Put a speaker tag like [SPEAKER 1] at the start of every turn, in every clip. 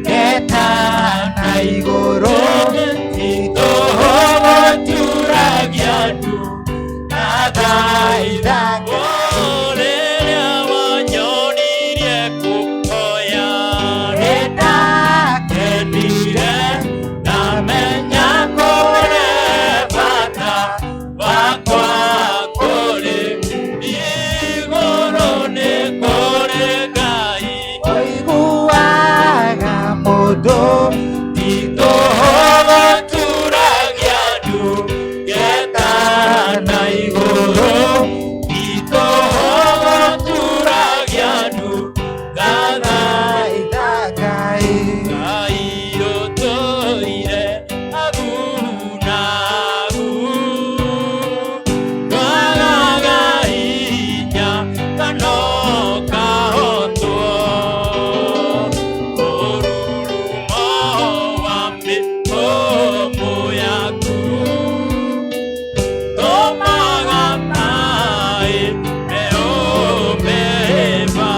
[SPEAKER 1] getana iguru itoho turagianu nadaidaga orelia wanyonirie kukoya nitakenire namenya kore bata wakwa kore iguru ni kore Ngai oiguaga mundu itoho turagianu getana iguru itoho turagianu nadaidagai Ngai otoire agunagu twagaga hinya kano kahotwo orurumo wa mĩhũmũ yaku tũmaga maĩ meũmĩrĩma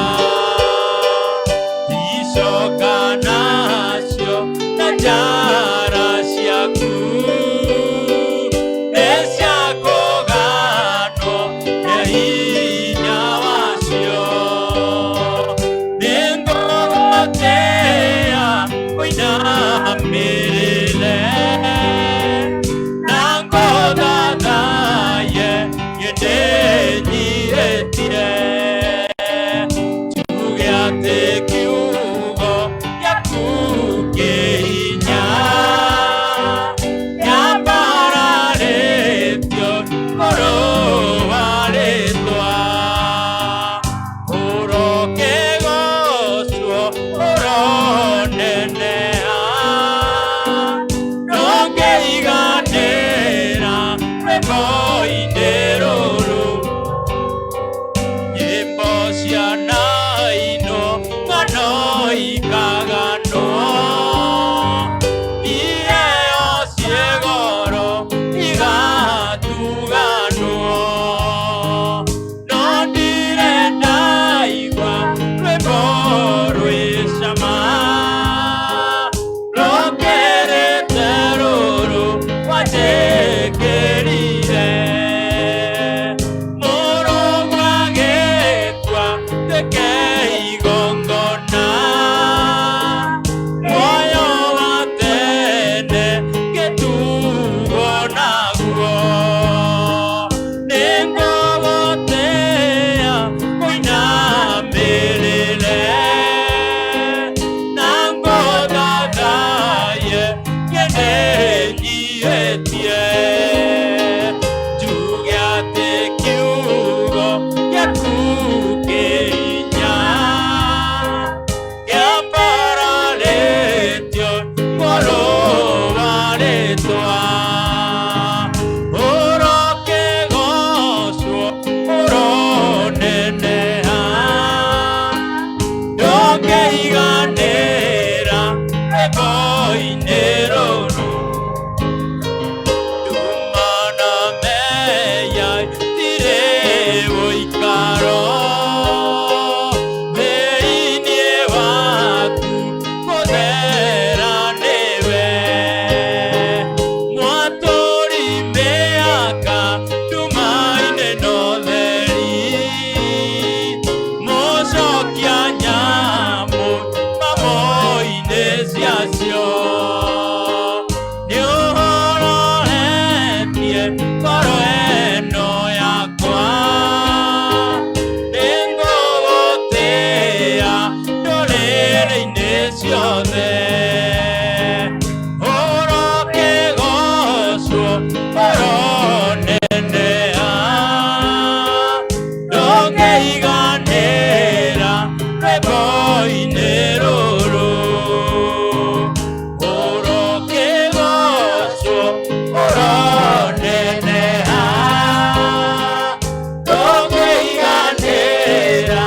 [SPEAKER 1] icoka nacio na njara ciaku nĩ cia kũganwo nĩ hinya wacio nĩngũgũtĩĩa ũinamĩrĩre na ngũthathaiye nĩndĩnyihĩtie tuge atĩ kiugo gĩaku kĩhinya kĩambararĩtio igũrũ wa rĩĩtwa ũrokĩgocwo ũroneneha ndũngĩiganĩra rwĩmbo-inĩ rũrũ nyĩmbo cia nainwo ng'ano ikaganwo iheo ciĩgoro igatuganwo no ndirĩ ndaigua rwĩmbo rwĩ cama rũkĩrĩte rũrũ wanjĩkĩrire mũrũgũ agĩkua ndeke igongona muoyo wa tene gĩtugwo naguo nĩngũgũtĩĩa ũinamĩrĩre na ngũthathaiye nĩndĩnyihĩtie tuge atĩ kiugo gĩaku kĩhinya kĩambararĩtio igũrũ wa rĩĩtwa ũrokĩgocwo ũroneneha ndũngĩiganĩra rwĩmbo-inĩ rũrũ ndumana meyai ndirĩ ũikaro thĩinĩ waku gũthera nĩwe mwatũri mĩaka nduma-inĩ na ũtheri mũcokia nyamũ mamũ-inĩ ciacio nĩũhorohetie ngoro ĩno yakwa nĩngũgũtĩĩa ndũrĩrĩ-inĩ ciothe ũrokĩgocwo ũroneneha ndũngĩiganĩra rwĩmbo-inĩ rũrũ ũrokĩgocwo ũroneneha ndũngĩiganĩra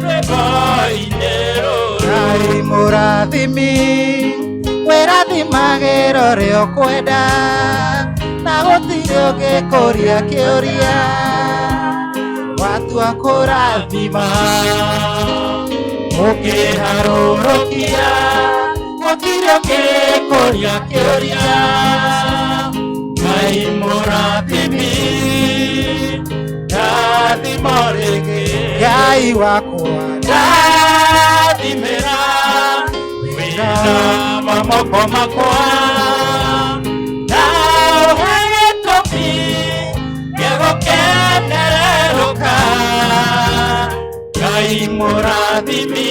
[SPEAKER 1] rwĩmbo-inĩ rũrũ Ngai mũrathimi wĩrathimagĩra ũrĩa ũkwenda na gũtirĩ ũngĩkũria kĩũria watua kũrathima ukiharũrũkia gũtirĩ ũngĩkũria kĩũria. Ngai mũrathimi ndathimo rĩngĩ, Ngai wakwa ndathimĩra wĩra wa moko makwa, na ũhe gĩtũmi gĩa gũkenererũka. Ngai mũrathimi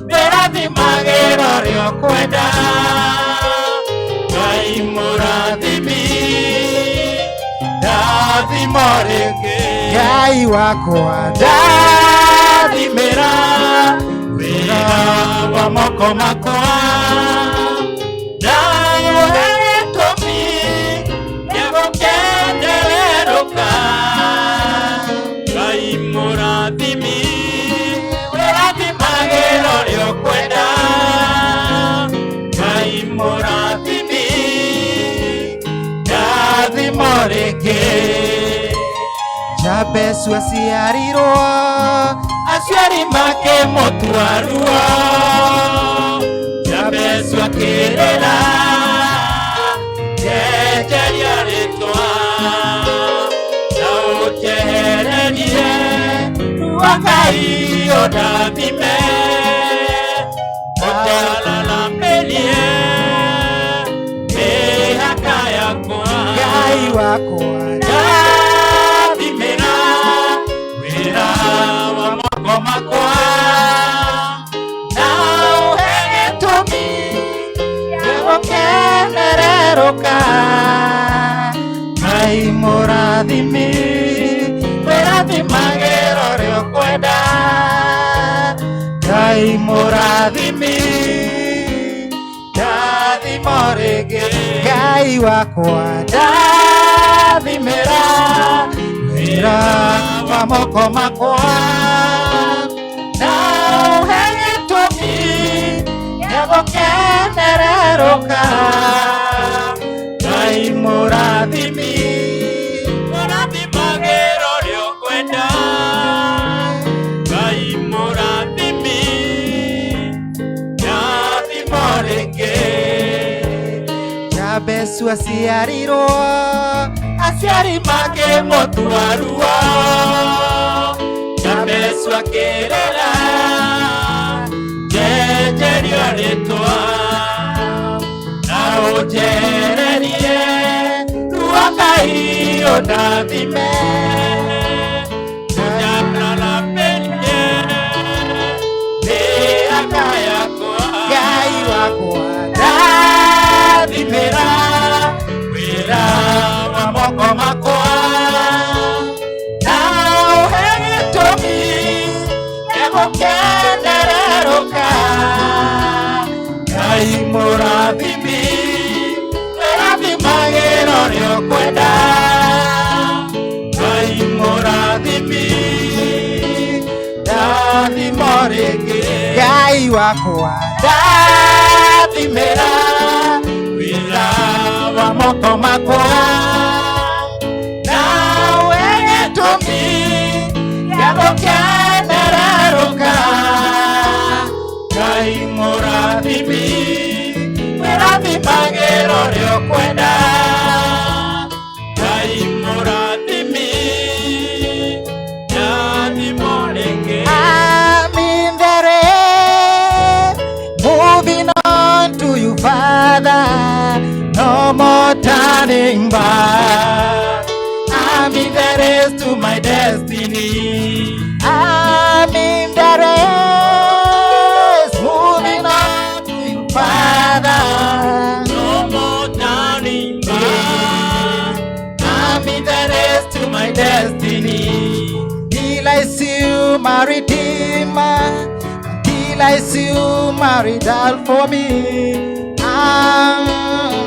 [SPEAKER 1] ndĩrathimagĩra ũrĩa ũkwenda. Ngai mũrathimi ndathimo rĩngĩ, Ngai wakwa ndathimĩra wĩra wa moko makwa, na ũhe gĩtũmi gĩa gũkenererũka. Ngai mũrathimi ndĩrathimagĩra ũrĩa ũkwenda. Ngai mũrathimi ndathimo rĩngĩ. Jabezu aciarirwo aciari make mũtwarwo, Jabezu akĩrĩra njenjeria rĩtwa, na ũnjehererie ruo Ngai ũndathime, ũnjalalamĩrie mĩhaka yakwa. Ngai wakwa ndathimĩra wĩra wa moko makwa, na ũhe gĩtũmi gĩa gũkenererũka. Ngai mũrathimi ndĩrathimagĩra ũrĩa ũkwenda. Ngai mũrathimi ndathimo rĩngĩ, Ngai wakwa ndathimĩra wĩra wa moko makwa, na ũhe gĩtũmi gĩa gũkenererũka. Ngai mũrathimi ndĩrathimagĩra ũrĩa ũkwenda. Ngai mũrathimi ndathimo rĩngĩ. Jabezu aciarirwo aciari make mũtwarwo, Jabezu akĩrĩra njenjeria rĩtwa, na ũnjehererie ruo Ngai ũndathime, ũnjalalamĩrie mĩhaka yakwa. Ngai wakwa ndathimĩra wĩra wa moko makwa, na ũhe gĩtũmi gĩa gũkenererũka. Ngai mũrathimi ndĩrathimagĩra ũrĩa ũkwenda. Ngai mũrathimi ndathimo rĩngĩ, Ngai wakwa ndathimĩra wĩra wa moko makwa, na ũhe gĩtũmi gĩa gũkenererũka. Ngai mũrathimi ndĩrathimagĩra ũrĩa ũkwenda. Ngai mũrathimi ndathimo rĩngĩ. I'm in the race, moving on to you, Father, no more turning back. I'm in the race to my destiny. I'm in the race, moving on to you, Father, no more turning back. I'm in the race to my destiny. Till I see you, my Redeemer, till I see you, my Redeemer for me. I'm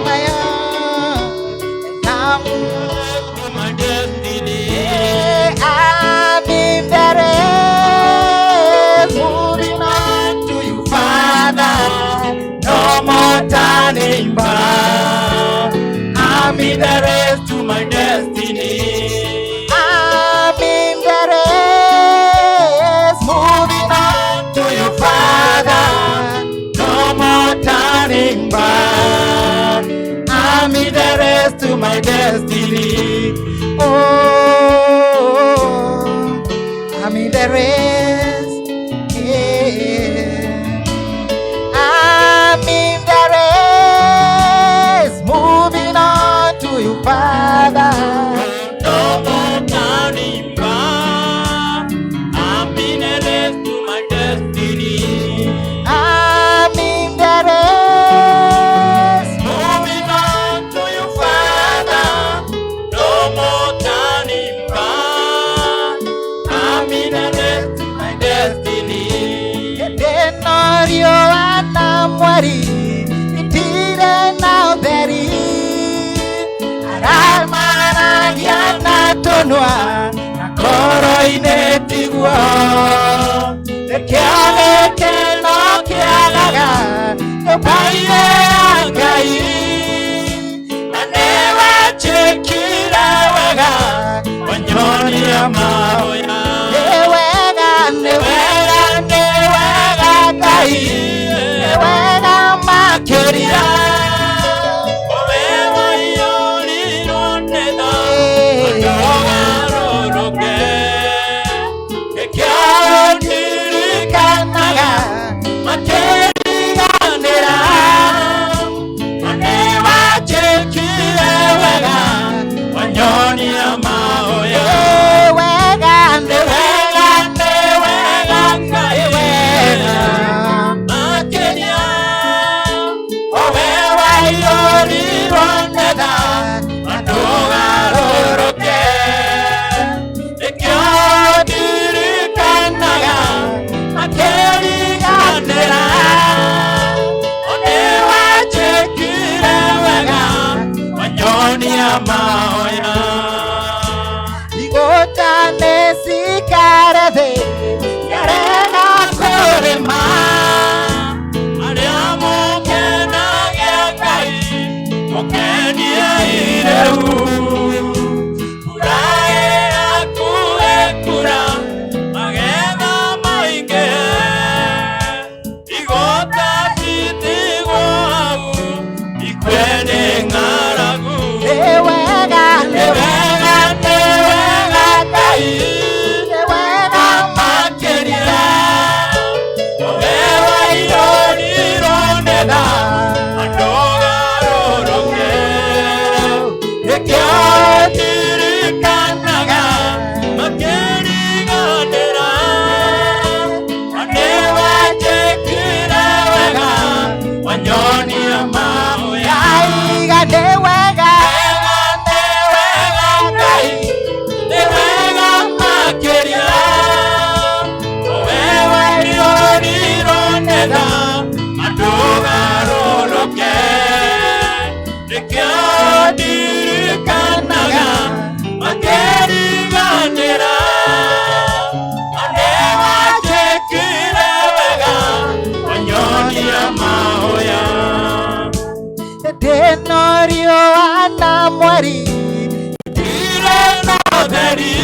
[SPEAKER 1] my own, I'm to my destiny. I'm in the race, moving on to you, Father, no more turning back. I'm in the race to my destiny. I'm in the race, moving on to you, nyumba. I'm in the race to my destiny. Oh, I'm in the race. Yeah. I'm in the race, moving on to you, Father. No more turning back. I'm in the race to my destiny. I'm in the race, moving on to you, Father. No more turning back. I'm in the race to my destiny. Tenorio anamwari itire naudheri aramaragiana tonwa nakoro-inĩ tiguo kĩone kĩno kĩagaga nyũmba-inĩ ya Ngai na nĩwanjĩkire wega wanyonia mahoya. Nĩ wega, nĩ wega, nĩ wega Ngai, nĩ wega makĩria. Owe waiyũrirwo nĩ tha ndũgarũrũke, gĩkĩndirikanaga makĩriganĩra na nĩwanjĩkire wega wanyonia mahoya. Wega, nĩ wega, nĩ wega Ngai, wega makĩria. Owe waiyũrirwo nĩ tha na ndũgarũrũke, gĩkĩndirikanaga makĩriganĩra na nĩwanjĩkire wega wanyonia mahoya. Igũta nĩcikare thĩ ngarega kũrĩma arĩa mũkenagia Ngai mũkeniei rĩu. Mbura ĩhakuhĩ kura magetha maingĩ, igũta citigwo hau ikue nĩ ng'aragu. Nĩ wega, nĩ wega, nĩ wega Ngai, nĩ wega makĩria. Owe waiyũrirwo nĩ tha na ndũgarũrũke, gĩkĩndirikanaga makĩriganĩra na nĩwanjĩkire wega wanyonia mahoya. Nĩ wega, nĩ wega Ngai, nĩ wega makĩria. Owe waiyũrirwo nĩ tha na ndũgarũrũke, gĩkĩndirikanaga makĩriganĩra na nĩwanjĩkire wega wanyonia mahoya. Tenorio anamwari itire naũtheri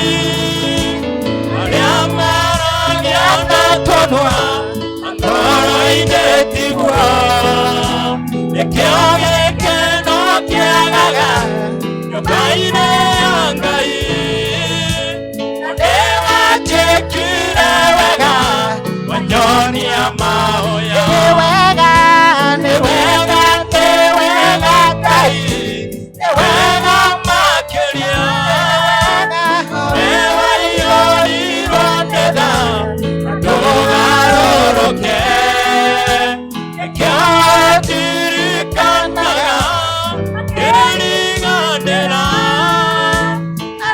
[SPEAKER 1] arĩa maragiana tonwa ngoro-inĩ tiguo, nĩkĩo gĩkeno kĩagaga nyũmba-inĩ ya Ngai na nĩwanjĩkire wega wanyonia mahoya. Nĩ wega, nĩ wega, nĩ wega Ngai, nĩ wega makĩria. Owe waiyũrirwo nĩ tha na ndũgarũrũke, gĩkĩndirikanaga makĩriganĩra na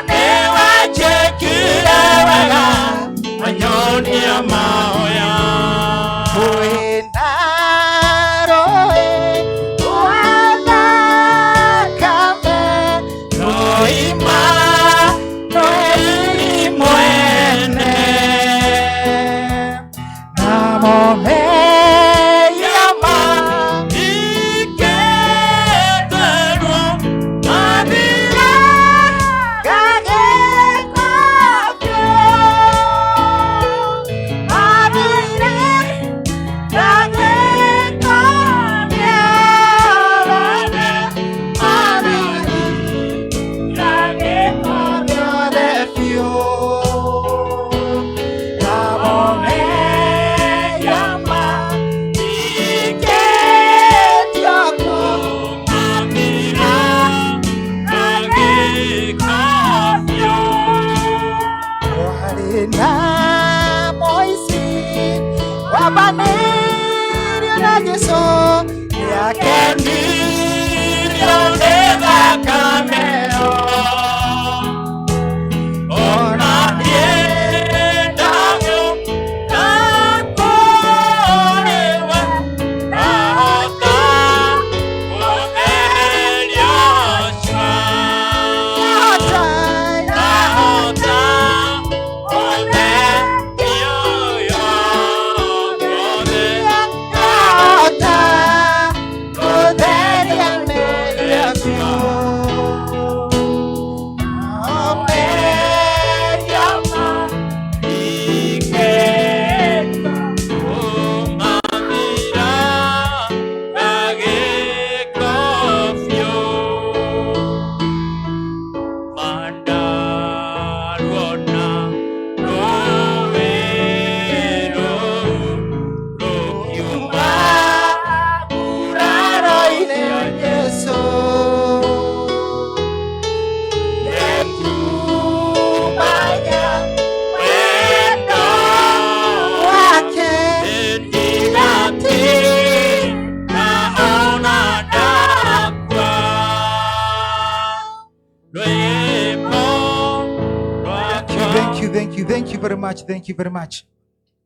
[SPEAKER 1] Thank you very much.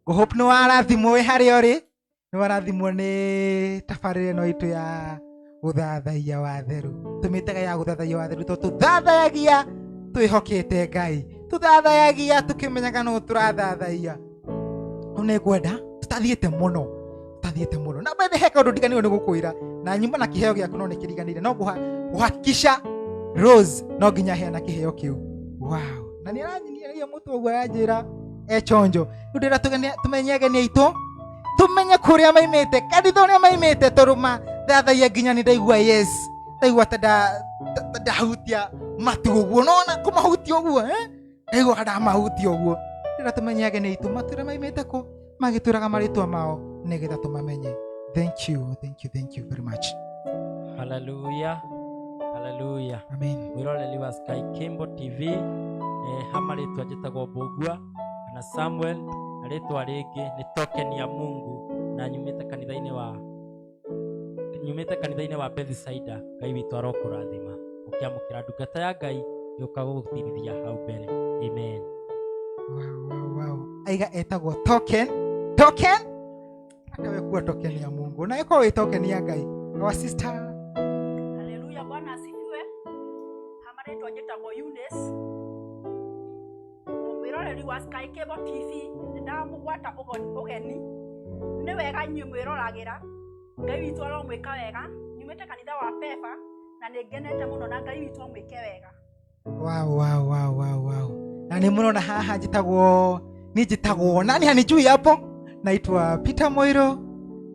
[SPEAKER 1] Go hope no arathimwo hari ori no arathimwo ni tabarire no itu ya guthathaia wa theru tumitega ya guthathaia wa theru to tuthathagia twihokete Ngai tuthathagia tukimenyaga no turathathaia one gwenda tutathiete muno na bethe heka undu ndiganirwo ni gukwira na nyumba na kiheo giaku no nikiriganire no guhakikisha Rose no nginya heana kiheo kiu. Wow, na ni aranyinia mutu ogwa yanjira chonjo ndira tumenyege ni itu tumenye kuria maimete kanitha uria maimete toruma thathaia nginya ni ndaigua yes ndaigua ndahutia matu uguo nona kumahutia uguo ndaigua kada mahutia uguo ndira tumenyege ni itu matura maimete ku magituraga maritwa mao nigetha tumamenye. Thank you very much.
[SPEAKER 2] Hallelujah.
[SPEAKER 1] Amen.
[SPEAKER 2] Wiroreri wa Sky Kimbo TV hamaritwa njitagwo Mbugua na Samuel na ritwa ringi ni token ya Mungu na nyumite kanitha-ini wa Bethsaida. Ngai witu arokurathima ukiamukira ndungata ya Ngai yukagugutithia hau mbere. Amen.
[SPEAKER 1] Wow. Aiga etagwo token akawe kuwa token ya Mungu na iko token ya Ngai. Our sister.
[SPEAKER 3] Hallelujah. Bwana asifiwe. Hamaritwa njitagwo Eunice wiroreri wa Sky Cable TV ndamugwata ugeni ni wega nyu mwirораgira Ngai witu aromwika wega nyumite kanitha wa Pefa na ningenete muno na Ngai witu amwike wega.
[SPEAKER 1] Wow. Na ni muno na haha njitagwo nani hanijui hapo, naitwa Peter Moiro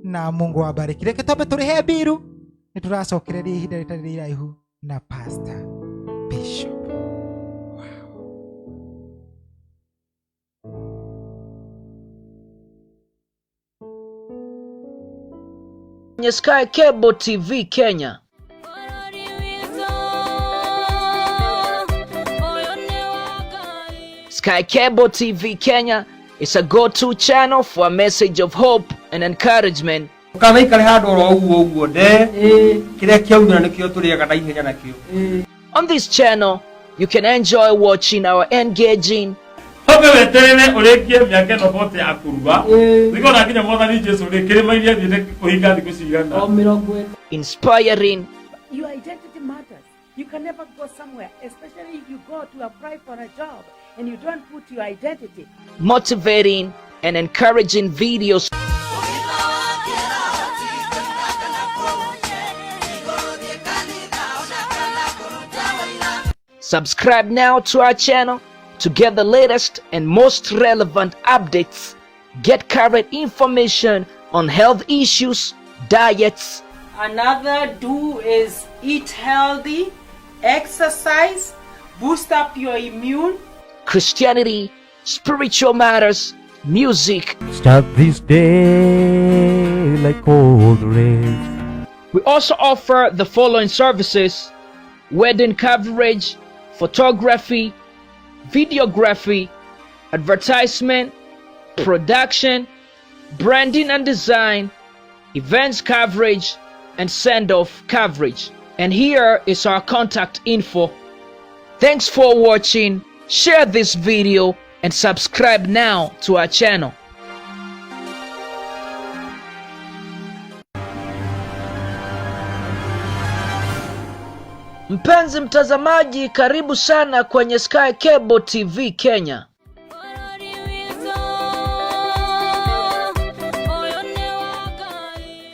[SPEAKER 1] na Mungu awabariki. Reke tobe turihe biru nituracokereria ihinda ritari iraihu na Pastor Bishop.
[SPEAKER 4] Sky Cable TV Kenya. Sky Cable TV Kenya is a go-to channel for a message of hope and encouragement. On this channel, you can enjoy watching our engaging, inspiring,
[SPEAKER 3] Your identity matters. You can never go somewhere, especially if you go to apply for a job and you don't put your identity.
[SPEAKER 4] motivating, and encouraging videos. Subscribe now to our channel to get the latest and most relevant updates. Get current information on health issues, diets.
[SPEAKER 5] Another do is eat healthy, exercise, boost up your immune.
[SPEAKER 4] Christianity, spiritual matters, music.
[SPEAKER 6] Start this day like cold rain.
[SPEAKER 4] We also offer the following services: wedding coverage, photography, videography, advertisement, production, branding and design, events coverage, and send-off coverage. And here is our contact info. Thanks for watching. Share this video and subscribe now to our channel. Mpenzi mtazamaji, karibu sana kwenye Sky Cable TV Kenya.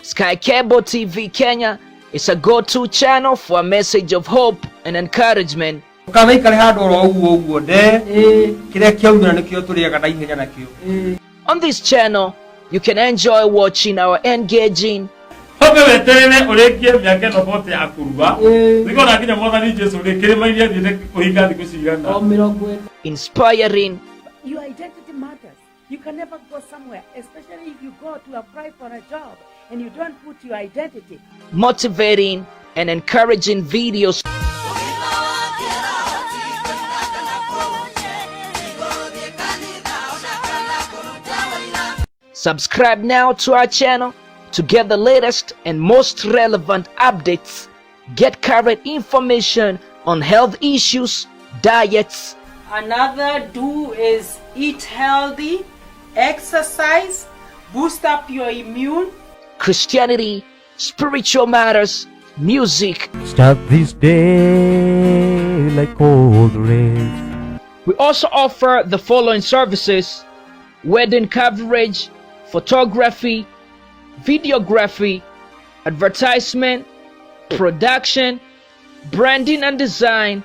[SPEAKER 4] Sky Cable TV Kenya is a go-to channel for a message of hope and encouragement. On this channel, you can enjoy watching our engaging,
[SPEAKER 1] Sobe weterere urekie miaka no bote akuruba. Niko na kinya mwathani Jesu rekere mainia thinde kuhinga thiku cigana.
[SPEAKER 4] Inspiring.
[SPEAKER 7] Your identity matters. You can never go somewhere, especially if you go to apply for a job and you don't put your identity.
[SPEAKER 4] Motivating and encouraging videos. Subscribe now to our channel to get the latest and most relevant updates. Get current information on health issues, diets.
[SPEAKER 5] Another do is eat healthy, exercise, boost up your immune.
[SPEAKER 4] Christianity, spiritual matters, music.
[SPEAKER 6] Start this day like cold rain.
[SPEAKER 4] We also offer the following services: wedding coverage, photography, videography, advertisement, production, branding and design,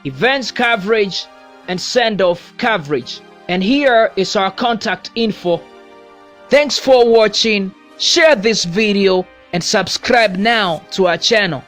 [SPEAKER 4] events coverage, and send-off coverage. And here is our contact info. Thanks for watching. Share this video and subscribe now to our channel.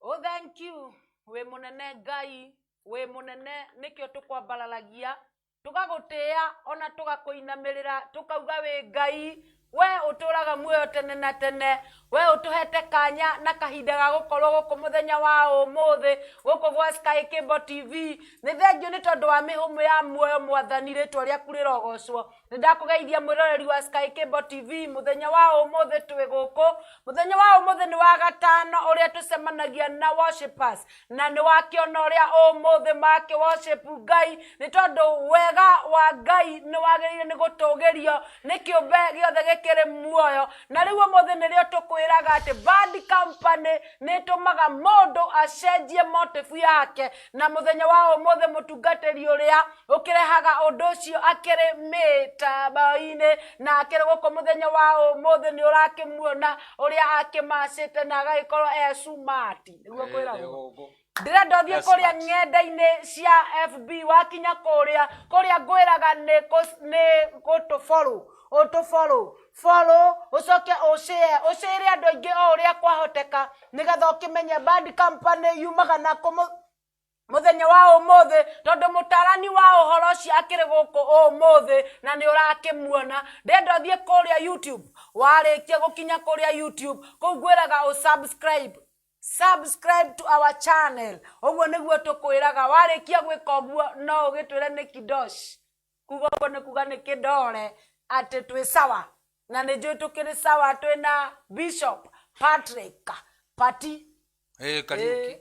[SPEAKER 7] Oh, thank you. We munene Ngai, we munene nikyo tukwambararagia, tugagutia ona tugakuinamirira, tukauga we Ngai, we uturaga muoyo tene na tene, we utuhete kanya na kahinda ga gukorwo guku muthenya wa umuthi guku gwa Sky Cable TV. Ni thengio ni tondu wa mihumu ya muoyo mwathani ritwa riaku rirogocwo. Ni ndakugeithia mwiroreri wa Sky Cable TV muthenya wa umuthi twi guku. Muthenya wa umuthi ni wa gatano uria tucemanagia na worshipers, na ni wakiona uria umuthi make worship Ngai ni tondu wega wa Ngai ni wagirire ni gutugirio ni kiumbe giothe gikiri muoyo. Na riu umuthi ni rio tukwiraga ati bad company ni tumaga mundu acenjie motive yake, na muthenya wa umuthi mutungatiri uria ukirehaga undu ucio akiri mitabaine na akiri guko muthenya wa umuthi ni urakimuona uria akimacite na agaikorwo smart niguo kwiragwo. Ndirenda thie kuria ng'enda-ini cia FB wakinya kuria ngwiraga ni follow ucoke ushare andu aingi o uria kwahoteka nigetha ukimenye bad company yumaga na muthenya wa umuthi tondu mutarani wa uhoro ucio akiri guku umuthi na ni urakimuona. Ndenda thie kuria YouTube, warikia gukinya kuria YouTube kuu ngwiraga subscribe to our channel. Oguo niguo tukwiraga warikia gwika uguo no ugitwire ni kidosh kuga uguo ni kuga ni kidore ati twi sawa na ni njui tukiri sawa. Twina Bishop Patrick Pati
[SPEAKER 8] Kariuki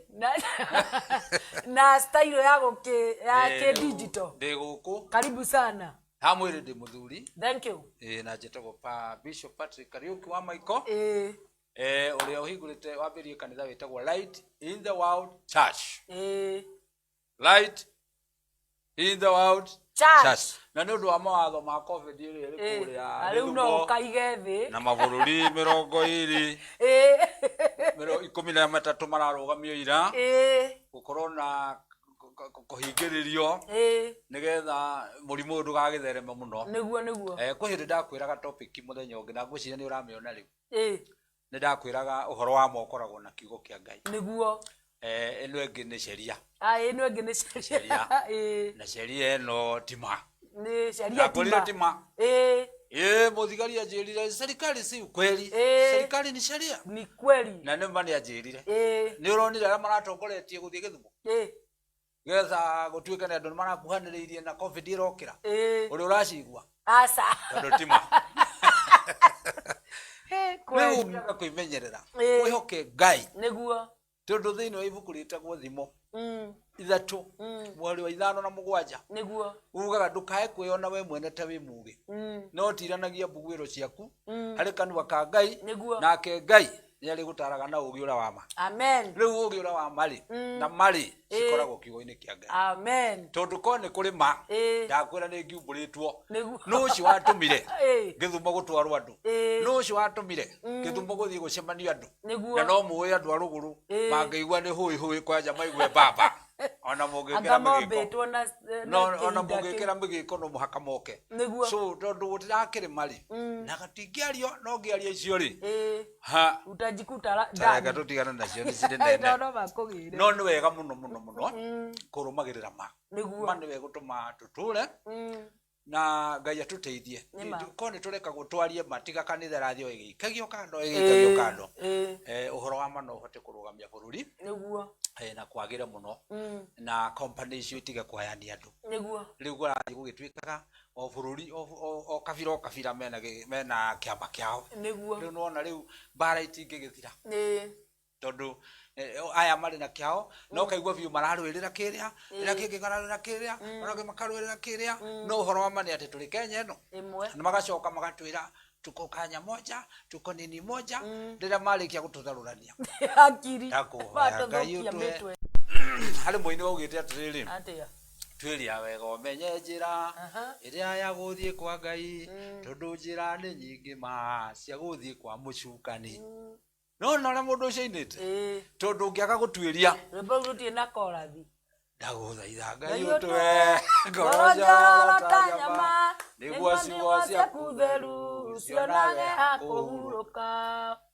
[SPEAKER 7] na style ya digital
[SPEAKER 8] ndi guku.
[SPEAKER 7] Karibu sana.
[SPEAKER 8] Hamwire ndi muthuri.
[SPEAKER 7] Thank you.
[SPEAKER 8] Na jetagwo pa Bishop Patrick Kariuki wa Maiko. Uria uhingurite wambirie kanitha witagwo Light in the World Church. Light in the World Church. Na nundu wa mawatho ma COVID iri kuria
[SPEAKER 7] riu no kaige thi
[SPEAKER 8] na mabũrũri 20 13 mararugamio ira gukorwo na kuhingiririo nigetha murimu ndugagithereme muno. Niguo kuhindi ndakwiraga topic muthenya ungi na ngwiciria ni uramiona riu. Ni ndakwiraga uhoro wa mokoragwo na kiugo kia Ngai. Niguo eno engi ni sheria. Eno engi ni sheria. Na sheria eno tima. Ni sheria tima. Muthigari ajirire serikali si ukweli. Serikali ni sheria. Ni kweli. Na nemba ni ajirire. Ni uronire ara maratongoretie guthie Githumo. Getha gutuike na andu marakuhaniriirie na COVID irokira. Uri uracigua. Asa. Tondu tima. Kweli kuimenyerera wihoke Ngai niguo tondu thiini wa ibuku ritagwo Thimo 3 mweri wa 5 na 7 niguo ugaga ndukae kwiyona we mwene ta wi muge no tiranagia mbugwiro ciaku hari kanua ka Ngai nake Ngai ni ari gutaraga na ugi ura wama. Amen. Riu ugi ura wama ri na mari cikoragwo kiugo-ini kia Ngai. Amen. Tondu ko ni kuri ma ndakwira ni ngiumburitwo no ucio watumire Githumo gutwarwo andu no ucio watumire Githumo guthie gucemanio andu na no muoye andu aruguru mangeigua ni hui kwanja maigwe baba ona mũngĩkĩra
[SPEAKER 7] angamombĩtwo na
[SPEAKER 8] ona mũngĩkĩra mĩgĩko no mũhaka moke so tondũ gũtirakĩrĩma rĩ na gatingĩario no ngĩaria icio rĩ ha
[SPEAKER 7] utajikuta
[SPEAKER 8] ndani tũtigana nacio nĩ cirĩ nene no nĩ wega mũno kũrũmagĩrĩra ma nĩ wega gũtũma tũtũre na Ngai atũteithie ko nĩ tũreka gũtwarie matiga kanitha rathio ĩgĩikagio kando ũhoro wa ma no ũhote kũrũgamia bũrũri na kwagĩra mũno na company icio itige kwayania andũ rĩu gũrathiĩ gũgĩtuĩkaga o bũrũri o kabira mena kĩama kĩao rĩu nona rĩu mbara itingĩgĩthira tondũ aya marĩ na kĩao no kaigua biũ mararũĩrĩra kĩrĩa rĩrĩa kĩngĩ kararũĩrĩra kĩrĩa ona makarũĩrĩra kĩrĩa no ũhoro wa ma nĩ atĩ tũrĩ Kenya ĩno na magacoka magatwĩra tuko kanya moja tuko nini moja rĩrĩa marĩkia gũtũtharũrania
[SPEAKER 7] akiri
[SPEAKER 8] harĩ mũini waugĩte atĩrĩrĩ twĩria wega ũmenye njĩra ĩrĩa ya gũthiĩ kwa Ngai tondũ njĩra nĩ nyingĩ cia gũthiĩ kwa mũcukani no na mũndũ ũcio ainĩte tondũ ũngĩaga gũtuĩria
[SPEAKER 7] rũbũrũtie na korathi
[SPEAKER 8] ndagũthaitha Ngai ũtwe ngoroja tanyama nĩguo ciugo ciaku theru cionage hakũhurũka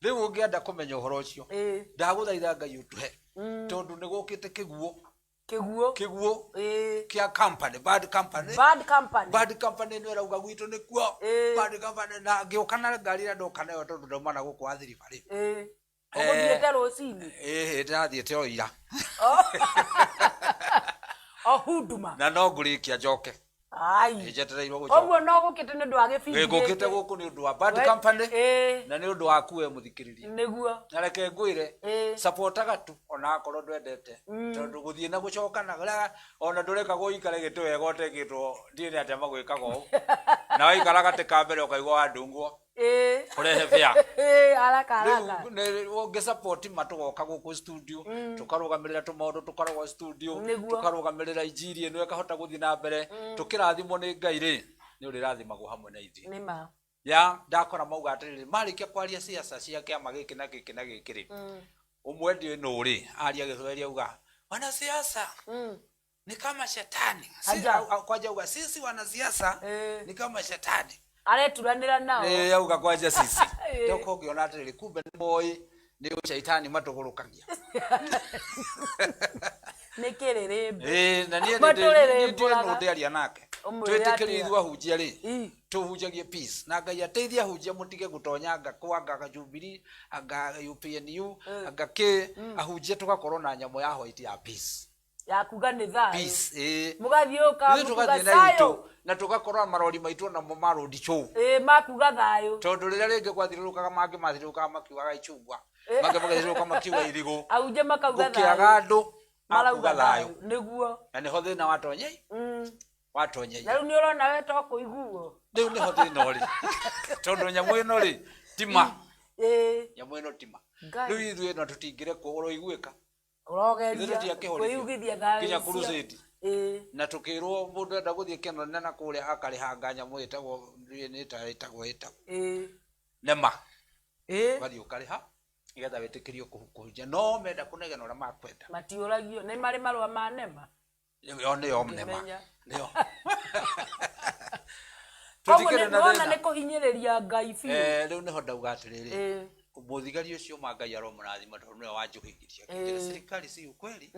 [SPEAKER 8] rĩu ũngĩenda kũmenya ũhoro ũcio ndagũthaitha Ngai ũtwe tondũ nĩ gũkĩte kĩguo kĩa company bad company nĩ rauga gwitũ nĩkuo bad company na ngĩũka na ngari ĩrĩa ndoka nayo tondũ ndaumana gũkũ wa thiribarĩ
[SPEAKER 7] ũgũthiĩte rũcinĩ
[SPEAKER 8] ndĩrathiĩte o ira
[SPEAKER 7] o huduma
[SPEAKER 8] na no ngũrĩkia njoke
[SPEAKER 7] njetereirwo gũcoka ũguo no gũkĩte nĩ ũndũ wa gĩbindi
[SPEAKER 8] gũkĩte gũkũ nĩ ũndũ wa bad company na nĩ ũndũ wa kuwe mũthikĩrĩria
[SPEAKER 7] nĩguo
[SPEAKER 8] na reke ngwĩre supportaga tu ona akorwo ndwendete tondũ gũthiĩ na gũcoka na ona ndũreka gũikare gĩtĩ wega ũtekĩtwo ndiĩ nĩ atĩa magwĩkaga ũũ na waikara gatĩ ka mbere ũkaigua wandungwo ũrehe bĩa ũngĩsupport matũgoka gũkũ studio tũkarũgamĩrĩra tũmaũndũ tũkarogwo studio tũkarũgamĩrĩra injiri ĩno ĩkahota gũthiĩ na mbere tũkĩrathimwo nĩ Ngai rĩ nĩ ũrĩrathimagwo hamwe na ithuĩ ya ndakora mauga atĩrĩrĩ marĩkia kwaria ciaca cia kĩama gĩkĩ na gĩkĩ na gĩkĩ rĩ ũmwe ndio nũ rĩ aria Gĩthwaĩri auga wanasiasa ni kama shetani kwaja uga sisi wanasiasa ni kama shetani
[SPEAKER 7] areturanĩra nao
[SPEAKER 8] auga kwaja sisi ndoko ngiona atĩrĩrĩ kumbe nĩ boy nĩ ũcaitani matũgũrũkagia
[SPEAKER 7] nĩ kĩrĩrĩmbũ
[SPEAKER 8] na niĩ nĩ ndĩaria nake twĩtĩkĩrie ithuĩ ahunjia rĩ tũhunjagie peace na Ngai ateithia ahunjia mũtige gũtonyanga kwanga Jubilee anga UPNU anga kĩ ahunjia tũgakorwo na nyamũ ya white ya peace
[SPEAKER 7] ya kuga nĩ thayũ
[SPEAKER 8] peace
[SPEAKER 7] mũgathiũka mũkuga thayũ
[SPEAKER 8] na tũgakorwo marori maitũ na marodi show
[SPEAKER 7] makuga thayũ
[SPEAKER 8] tondũ rĩrĩa rĩngĩ gwathiũrũrũkaga mangĩ mathiũrũrũkaga makiugaga icungwa mangĩ magathiũrũrũka makiuga irigũ
[SPEAKER 7] ahunjia makauga thayũ
[SPEAKER 8] gũkĩaga andũ
[SPEAKER 7] marauga thayũ nĩguo
[SPEAKER 8] na nĩho thĩna watonyei
[SPEAKER 7] na rĩu nĩ ũrona we to kũiguo
[SPEAKER 8] rĩu nĩho thĩna ũrĩ tondũ nyamũ ĩno rĩ tima nyamũ ĩno tima rĩu ithuĩ no tũtingĩrekwo ũroiguĩka
[SPEAKER 7] ũrogeria kwĩyugithia thayũ
[SPEAKER 8] kinya crusade na tukĩrwo mũndũ enda gũthiĩ kĩnene na kũrĩa akarĩhanga nyamũ ĩtagwo ĩtagwo nema wathiĩ ũkarĩha nĩgetha wĩtĩkĩrio kũhunjia no menda kũnegena ũrĩa makwenda
[SPEAKER 7] matiũragio nĩ marĩ marũa ma nema
[SPEAKER 8] nĩyo nema nĩyo
[SPEAKER 7] koguo nĩ kũhinyĩrĩria Ngai biũ
[SPEAKER 8] rĩu nĩho ndauga atĩrĩrĩ mũthigari ũcio ma Ngai aromũrathima tondũ nĩwe wanjũhĩgiria kĩngĩra serikali si ukweli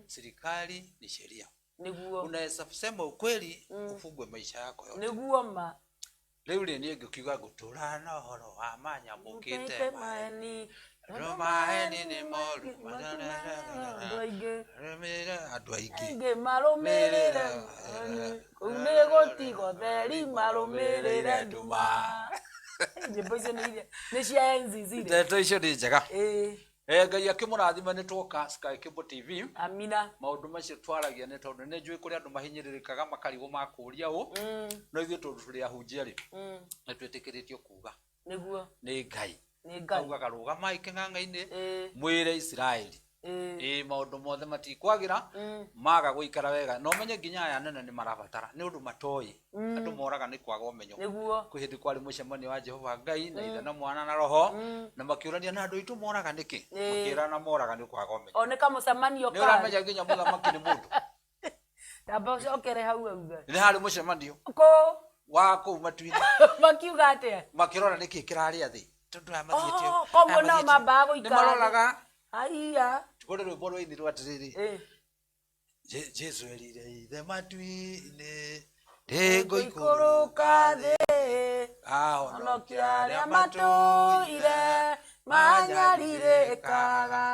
[SPEAKER 8] serikali ni sheria
[SPEAKER 7] nĩguo
[SPEAKER 8] unaweza kusema ukweli ufungwe maisha yako yote
[SPEAKER 7] nĩguo ma
[SPEAKER 8] rĩu niĩ ngĩkiuga gũtũra na ũhoro wa manyamũkĩte maeni nĩ moru andũ aingĩ
[SPEAKER 7] marũmĩrĩre kũu nĩ gũtigo theri marũmĩrĩre nduma nyĩmbo icio nĩ cia enzi zile
[SPEAKER 8] ndeto icio nĩ njega Ngai akĩmũrathima nĩ tuoka Sky Cable TV
[SPEAKER 7] amina
[SPEAKER 8] maũndũ macio twaragia nĩ tondũ nĩ njũĩ kũrĩa andũ mahinyĩrĩrĩkaga makarigwo makũria ũũ no ithuĩ tondũ tũrĩ ahunjia rĩ nĩ twĩtĩkĩrĩtio kuga
[SPEAKER 7] nĩguo
[SPEAKER 8] nĩ Ngai augaga rũgamai kĩng'ang'a-inĩ mwĩre Isiraeli maũndũ mothe matikwagĩra maga gũikara wega no menye nginya aya nene nĩ marabatara nĩ ũndũ matoĩ andũ moraga nĩ kwaga ũmenyo kwĩ hĩndĩ kwarĩ mũcemanio wa Jehova Ngai na Ithe na Mwana na Roho na makĩũrania na andũ aitũ moraga nĩkĩ makĩĩrana moraga nĩ kwaga ũmenyo
[SPEAKER 7] o nĩ kamũcemanio
[SPEAKER 8] nĩ ũramenya nginya mũthamaki nĩ mũndũ
[SPEAKER 7] amba cokere hau auga
[SPEAKER 8] ni hari mucemanio
[SPEAKER 7] ko
[SPEAKER 8] wa ku matuini
[SPEAKER 7] makiuga atia
[SPEAKER 8] makirora niki kirari athi tondu aya mathiete
[SPEAKER 7] koguo nao mambaga guikara
[SPEAKER 8] nimaroraga
[SPEAKER 7] aiya
[SPEAKER 8] tukore rwimbo rwaini rwatiriri Jesu erire ithe matuini
[SPEAKER 7] ndinguikũrũka thĩ ahonokia arĩa matũire manyarirĩkaga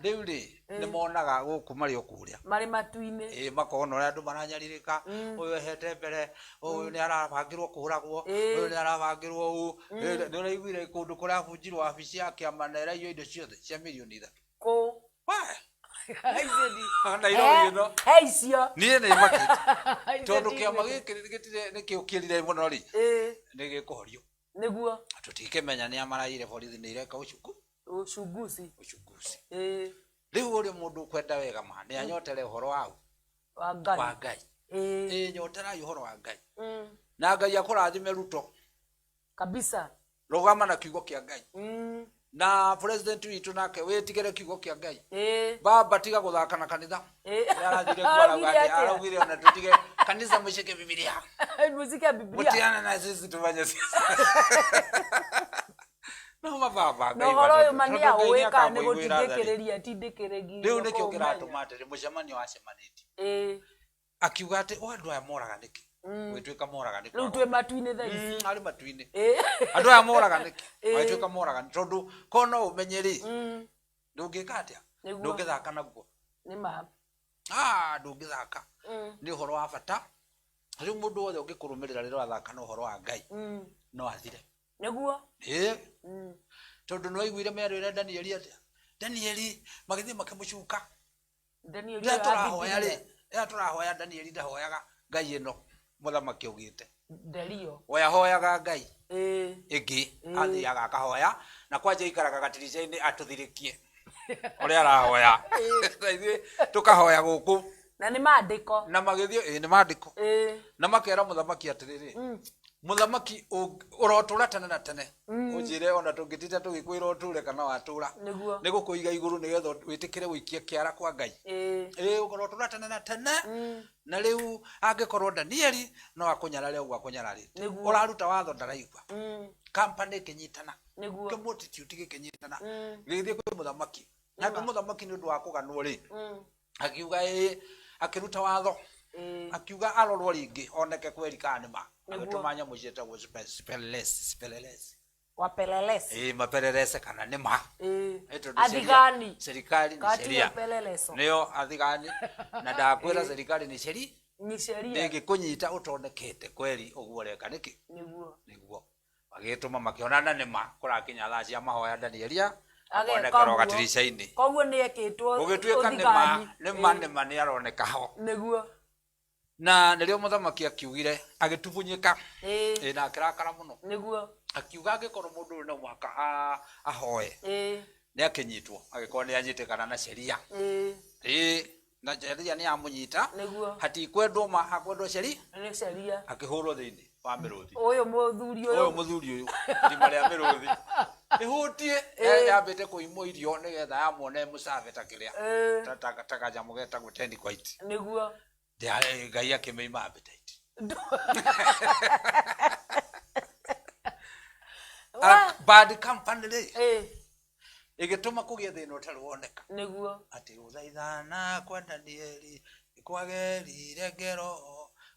[SPEAKER 8] rĩu rĩ nĩmonaga gũkũ marĩ o kũrĩa
[SPEAKER 7] marĩ matu-inĩ
[SPEAKER 8] makona ũrĩa andũ maranyarirĩka ũyũ ehete mbere ũyũ nĩ arabangĩrwo kũragwo ũyũ nĩ arabangĩrwo ũũ nĩ ũraiguire kũndũ kũrabunjirwo wabici ya kĩama na ĩraiywo indo ciothe cia mirioni 3
[SPEAKER 7] kũ
[SPEAKER 8] Nairobi no
[SPEAKER 7] heicio
[SPEAKER 8] niĩ nĩ makĩte tondũ kĩama gĩkĩ nĩkĩo kĩrire mũno rĩ nĩ gĩkũhorio nĩguo tũtikĩmenya nĩ amaraire borithi nĩ ireka
[SPEAKER 7] ũcunguci
[SPEAKER 8] rĩu ũrĩa mũndũ ũkwenda wega ma nĩ anyotere ũhoro wa Ngai nyoterai ũhoro wa Ngai na Ngai akũrathime Ruto kabisa rũgama na kiugo kĩa Ngai na president witũ nake wĩtigĩre kiugo kĩa Ngai baba tiga gũthaka na kanitha arathire kwara araugire ona tutige kanitha mũcike Biblia
[SPEAKER 7] mũcike Biblia
[SPEAKER 8] mutiana na sisi tufanye no mababa
[SPEAKER 7] Ngai no horo mania ũwĩka nĩ gũtindĩkĩrĩria tindĩkĩrĩgi
[SPEAKER 8] rĩu nĩkĩo kĩratũma atĩ mũcemanio wacemanĩtie akiuga atĩ o andũ aya moraga nĩkĩ gwĩtuĩka moraga nĩkĩ
[SPEAKER 7] rĩu twĩ matu-inĩ thaa ici
[SPEAKER 8] arĩ matu-inĩ andũ aya moraga nĩkĩ gwĩtuĩka moraga tondũ ko no ũmenye rĩ ndũngĩka atĩa ndũngĩthaka naguo
[SPEAKER 7] nĩ ma
[SPEAKER 8] ndũngĩthaka nĩ ũhoro wa bata rĩu mũndũ wothe ũngĩkũrũmĩrĩra rĩrĩa wathaka na ũhoro wa Ngai no athire nĩguo tondũ nĩ waiguire mĩario Danieli atĩa Danieli magĩthiĩ makĩmũcuka Danieli tũrahoya rĩ tũrahoya Danieli ndahoyaga Ngai ĩno mũthamaki augĩte
[SPEAKER 7] Dario
[SPEAKER 8] oya hoyaga Ngai ĩngĩ athiaga akahoya na kwanja ikaraga gatirica-inĩ atũthirĩkie ũrĩa arahoya ithuĩ tũkahoya gũkũ
[SPEAKER 7] na nĩ maandĩko
[SPEAKER 8] na magĩthiĩ nĩ maandĩko na makera mũthamaki atĩrĩrĩ mũthamaki ũrotũra tene na tene ũnjĩre ona tũngĩtita tũgĩkwĩra ũtũre kana watũra nĩ gũkũiga igũrũ nĩgetha wĩtĩkĩre gũikia kĩara kwa Ngai ũrotũra tene na tene na rĩu angĩkorwo Danieli no akũnyarare ũguo akũnyararĩte ũraruta watho ndaraigua company ĩkĩnyitana kĩmũtituti gĩkĩnyitana gĩgĩthiĩ kwĩ mũthamaki nake mũthamaki nĩ ũndũ wa kũganwo rĩ akiuga akĩruta watho akiuga arorwo rĩngĩ oneke kweri kana nĩma agĩtũma nyamũ ciĩtagwo mapelelese kana nĩma
[SPEAKER 7] athigani
[SPEAKER 8] serikali ni sheria nĩo athigani na ndakwĩra serikali ni sheria ĩngĩkũnyita ũtonekete kweri ũguo reka nĩkĩ nĩguo agĩtũma makĩonana nĩma kũrakinya thaa cia mahoya Danielia akonekerwo gatirica-inĩ
[SPEAKER 7] koguo nĩ ekĩtwo
[SPEAKER 8] ũgĩtuĩka nĩma nĩ aroneka ho
[SPEAKER 7] nĩguo
[SPEAKER 8] na nĩrĩo mũthamaki akiugire agĩtubunyĩka na akĩrakara mũno
[SPEAKER 7] nĩguo
[SPEAKER 8] akiuga angĩkorwo mũndũ ũyũ no mũhaka ahoe nĩ akĩnyitwo agĩkorwo nĩ anyitĩkana na sheria na sheria nĩ amũnyita hatikwendwo akwendwo sheria akĩhũrwo thĩinĩ wa mĩrũthi
[SPEAKER 7] ũyũ mũthuri ũyũ
[SPEAKER 8] rima rĩa mĩrũthi ĩhutie yambĩte kũimwo irio nĩgetha yamwone mũcabe ta kĩrĩa ta kanyamũ getagwo tendquite
[SPEAKER 7] nĩguo
[SPEAKER 8] Ngai akĩmĩima appetite bad company ĩgĩtũma kũgĩe thĩna ũtarĩ woneka
[SPEAKER 7] nĩguo
[SPEAKER 8] atĩ gũthaithana kwa Danieli kwagerire ngero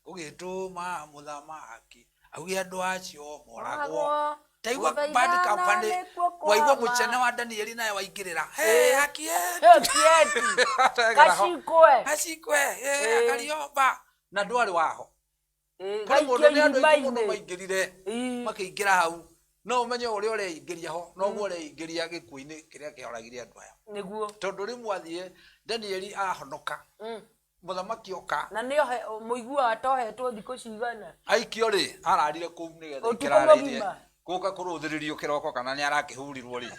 [SPEAKER 8] gũgĩtũma mũthamaki auge andũ acio moragwo taigua bad company waigua mũcene wa Danieli naye waingĩrĩra kacikwe akariomba na ndwarĩ waho kũrĩ mũndũ nĩ andũ aingĩ mũno maingĩrire makĩingĩra hau no ũmenye ũrĩa ũreingĩria ho noguo ũreingĩria gĩkuũ-inĩ kĩrĩa kĩhoragire andũ aya
[SPEAKER 7] nĩguo
[SPEAKER 8] tondũ rĩmwe athiĩ Danieli ahonoka mũthamaki oka
[SPEAKER 7] na nĩ mũigua atohetwo thikũ cigana
[SPEAKER 8] aikio rĩ ararire kũu nĩgetha ikĩrarĩire gũka kũrũthĩrĩrio kĩroko kana nĩ arakĩhurirwo rĩ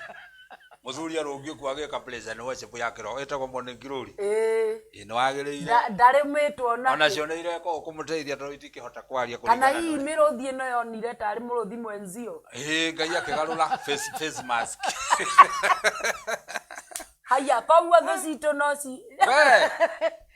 [SPEAKER 8] mũthuri arũngiĩ kwa gĩka prison worship ya kĩroko ĩtagwo Morning Glory nĩ wagĩrĩire
[SPEAKER 7] ndarĩmĩtwo
[SPEAKER 8] ona cio nĩ irekwo kũmũteithia tondũ itikĩhota kwaria
[SPEAKER 7] kana hihi mĩrũthi ĩno yonire tarĩ mũrũthi mwenzio
[SPEAKER 8] Ngai akĩgarũra face mask
[SPEAKER 7] haya koguo thũ citũ no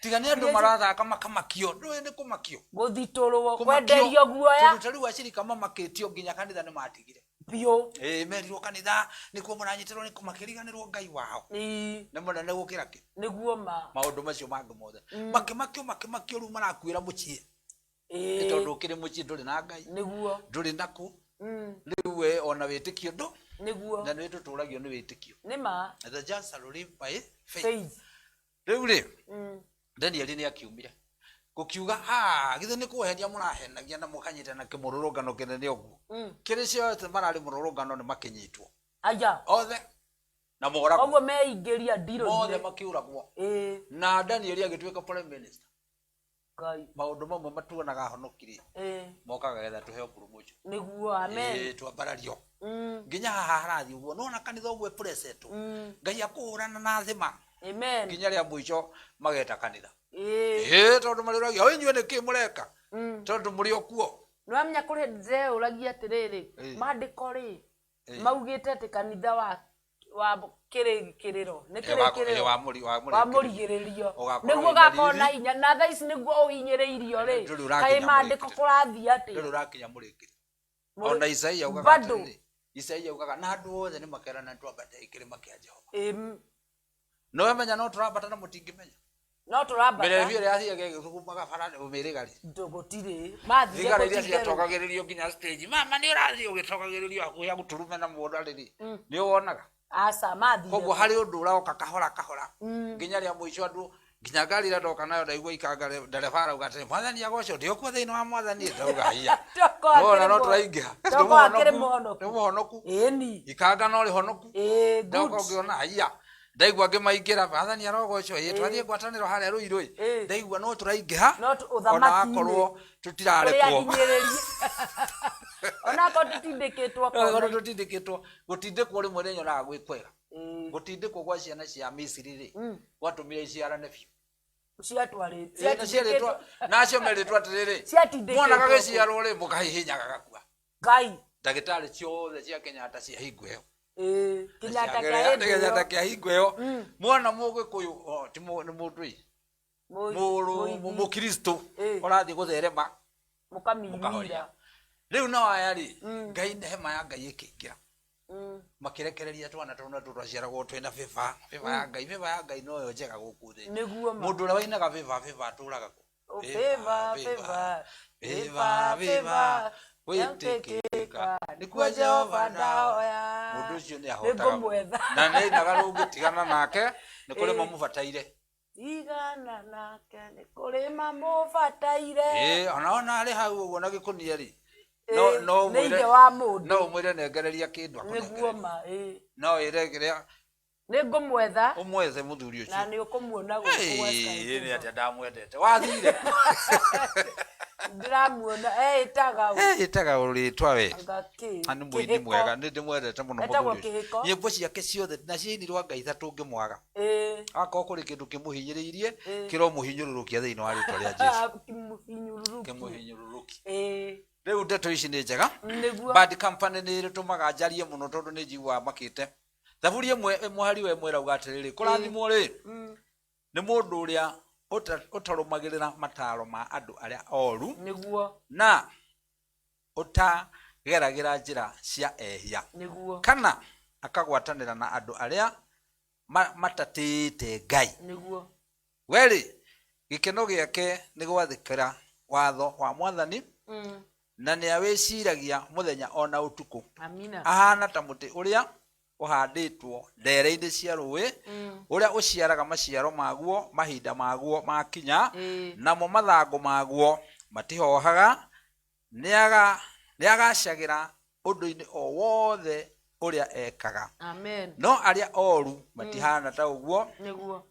[SPEAKER 8] tigani andu marathaka makamakio ndwe ni kumakio
[SPEAKER 7] guthitũrwo kwenderio guoya
[SPEAKER 8] tutari wa shirika mamakitio nginya kanitha ni matigire
[SPEAKER 7] bio
[SPEAKER 8] merirwo kanitha nikuo muranyitirwo ni kumakiriganirwo ngai wao ni munene gukira ki
[SPEAKER 7] niguo
[SPEAKER 8] maundu macio mangi mothe makimakio ru marakwira mucie ni tondu kiri mucie nduri na ngai
[SPEAKER 7] niguo
[SPEAKER 8] nduri naku riu we ona witikio ndu
[SPEAKER 7] niguo
[SPEAKER 8] na ni tuturagio ni witikio
[SPEAKER 7] nima
[SPEAKER 8] the just shall live by faith riu ri Daniel ni akiumire gukiuga githe ni kuhenia murahenagia na mukanyita na kimururungano kinene oguo kiri cio marari mururungano ni makinyitwo
[SPEAKER 7] aja
[SPEAKER 8] othe na mugora
[SPEAKER 7] oguo meingiria ndiro
[SPEAKER 8] othe makiuragwo na Daniel agituika prime minister
[SPEAKER 7] kai
[SPEAKER 8] maundu mamwe matuonaga honokire mokaga getha tuheo promotion
[SPEAKER 7] niguo amen
[SPEAKER 8] twambarario nginya haha harathi uguo nona kanitha uguo preseto ngai akuhurana na thima
[SPEAKER 7] amen
[SPEAKER 8] nginya ria mwicho mageta kanitha tondu mariragia oi nywe niki mureka tondu muri okuo
[SPEAKER 7] no amenya kuri nze uragia atiriri mandiko ri maugite ati kanitha wa kirigiriro ni kirigiriro wa murigiririo niguo gakona inya na tha ici niguo uhinyiriirio ri kai mandiko kurathi ati
[SPEAKER 8] ndu rakinya murikiri ona Isaia ugaga Isaia ugaga na andu othe ni makerana twambate ikirima kia Jehova no amenya no turambata na mutingimenya
[SPEAKER 7] no turambata
[SPEAKER 8] mbere vile athia gekumaga farani umirigari
[SPEAKER 7] ndogotire mathi
[SPEAKER 8] thigara iria ciatokagiririo nginya stage mama ni urathi ugitokagiririo akuya guturume na mundu ariri ni wonaga
[SPEAKER 7] asa mathi
[SPEAKER 8] koguo hari undu uroka kahora nginya ria mwicho andu nginya ngari ira ndoka nayo ndaigua ikanga nderefara ugatire mwathani agoco ndio kwa thiini wa mwathani ndauga iya no turaingira ndio muhonoku
[SPEAKER 7] eni
[SPEAKER 8] ikanga no ri honoku ndoko ngiona iya ndaigua ngimaingira mwathani arogoco twathie ngwataniro haria ruirui ndaigua no turaingira ona akorwo tutirarekwo
[SPEAKER 7] ona ko tutindikitwo
[SPEAKER 8] gutindikwo rimwe ni nyonaga gwikwega gutindikwo gwa ciana cia Misiri ri gwatumire iciarane biu
[SPEAKER 7] ciatwarĩtwo
[SPEAKER 8] nacio meritwo atiriri mwana gagiciarwo ri mukahihinyaga gakua
[SPEAKER 7] ngai
[SPEAKER 8] ndagitari ciothe cia Kenyatta cia hingo io
[SPEAKER 7] Kenyatta
[SPEAKER 8] kia hingo io mwana mugikuyu ti ni mundu mukristo urathi gutherema
[SPEAKER 7] mukamira
[SPEAKER 8] riu no aya ri ngai nehema ya ngai ikingira makirekereria twana tuna turaciaragwo twina fifa ya ngai no yo njega guku thi mundu ura wainaga fifa aturaga ku fifa witikika nikuo Jehova ndaoya mundu ucio ni ahotaga na ni naga rungitigana nake ni kuri mamubataire
[SPEAKER 7] igana nake ni kuri mamubataire
[SPEAKER 8] ona ari hau uguo na gikunia ri
[SPEAKER 7] no mwire wa mundu
[SPEAKER 8] no mwire nengereria kindu
[SPEAKER 7] niguo ma
[SPEAKER 8] no iregeria
[SPEAKER 7] ningumwetha
[SPEAKER 8] umwethe muthuri ucio
[SPEAKER 7] na ni ukumuona guku
[SPEAKER 8] Skype ni ati ndamwendete wathire
[SPEAKER 7] ndiramuona
[SPEAKER 8] itaga uritwa we ani mwini mwega ni ndimwendete muno muthuri nyimbo ciake ciothe na ciinirwa ngai thatu ngimwaga akoo kuri kindu kimuhinyiriirie kiro muhinyururukia thiini wa ritwa ria Jesu kimuhinyururuki riu ndeto ici ni njega bad company ni ritumaga njarie muno tondu ni njigua makite thaburi imwe hari we mwera ugatiriri kurathimwo ri ni mundu uria utarumagirira mataro ma andu aria oru
[SPEAKER 7] niguo
[SPEAKER 8] na utageragira njira cia ehia
[SPEAKER 7] niguo
[SPEAKER 8] kana akagwatanira na andu aria matatite ngai
[SPEAKER 7] niguo
[SPEAKER 8] weri gikeno giake ni gwathikira watho wa mwathani na ni awiciragia muthenya ona utuku
[SPEAKER 7] amina
[SPEAKER 8] ahana ta muti uria uhanditwo ndere-ini cia ruwi uria uciaraga maciaro maguo mahinda maguo makinya namo mathangu maguo matihohaga niagacagira undu-ini o wothe uria ekaga
[SPEAKER 7] amen
[SPEAKER 8] no aria oru matihana ta uguo
[SPEAKER 7] niguo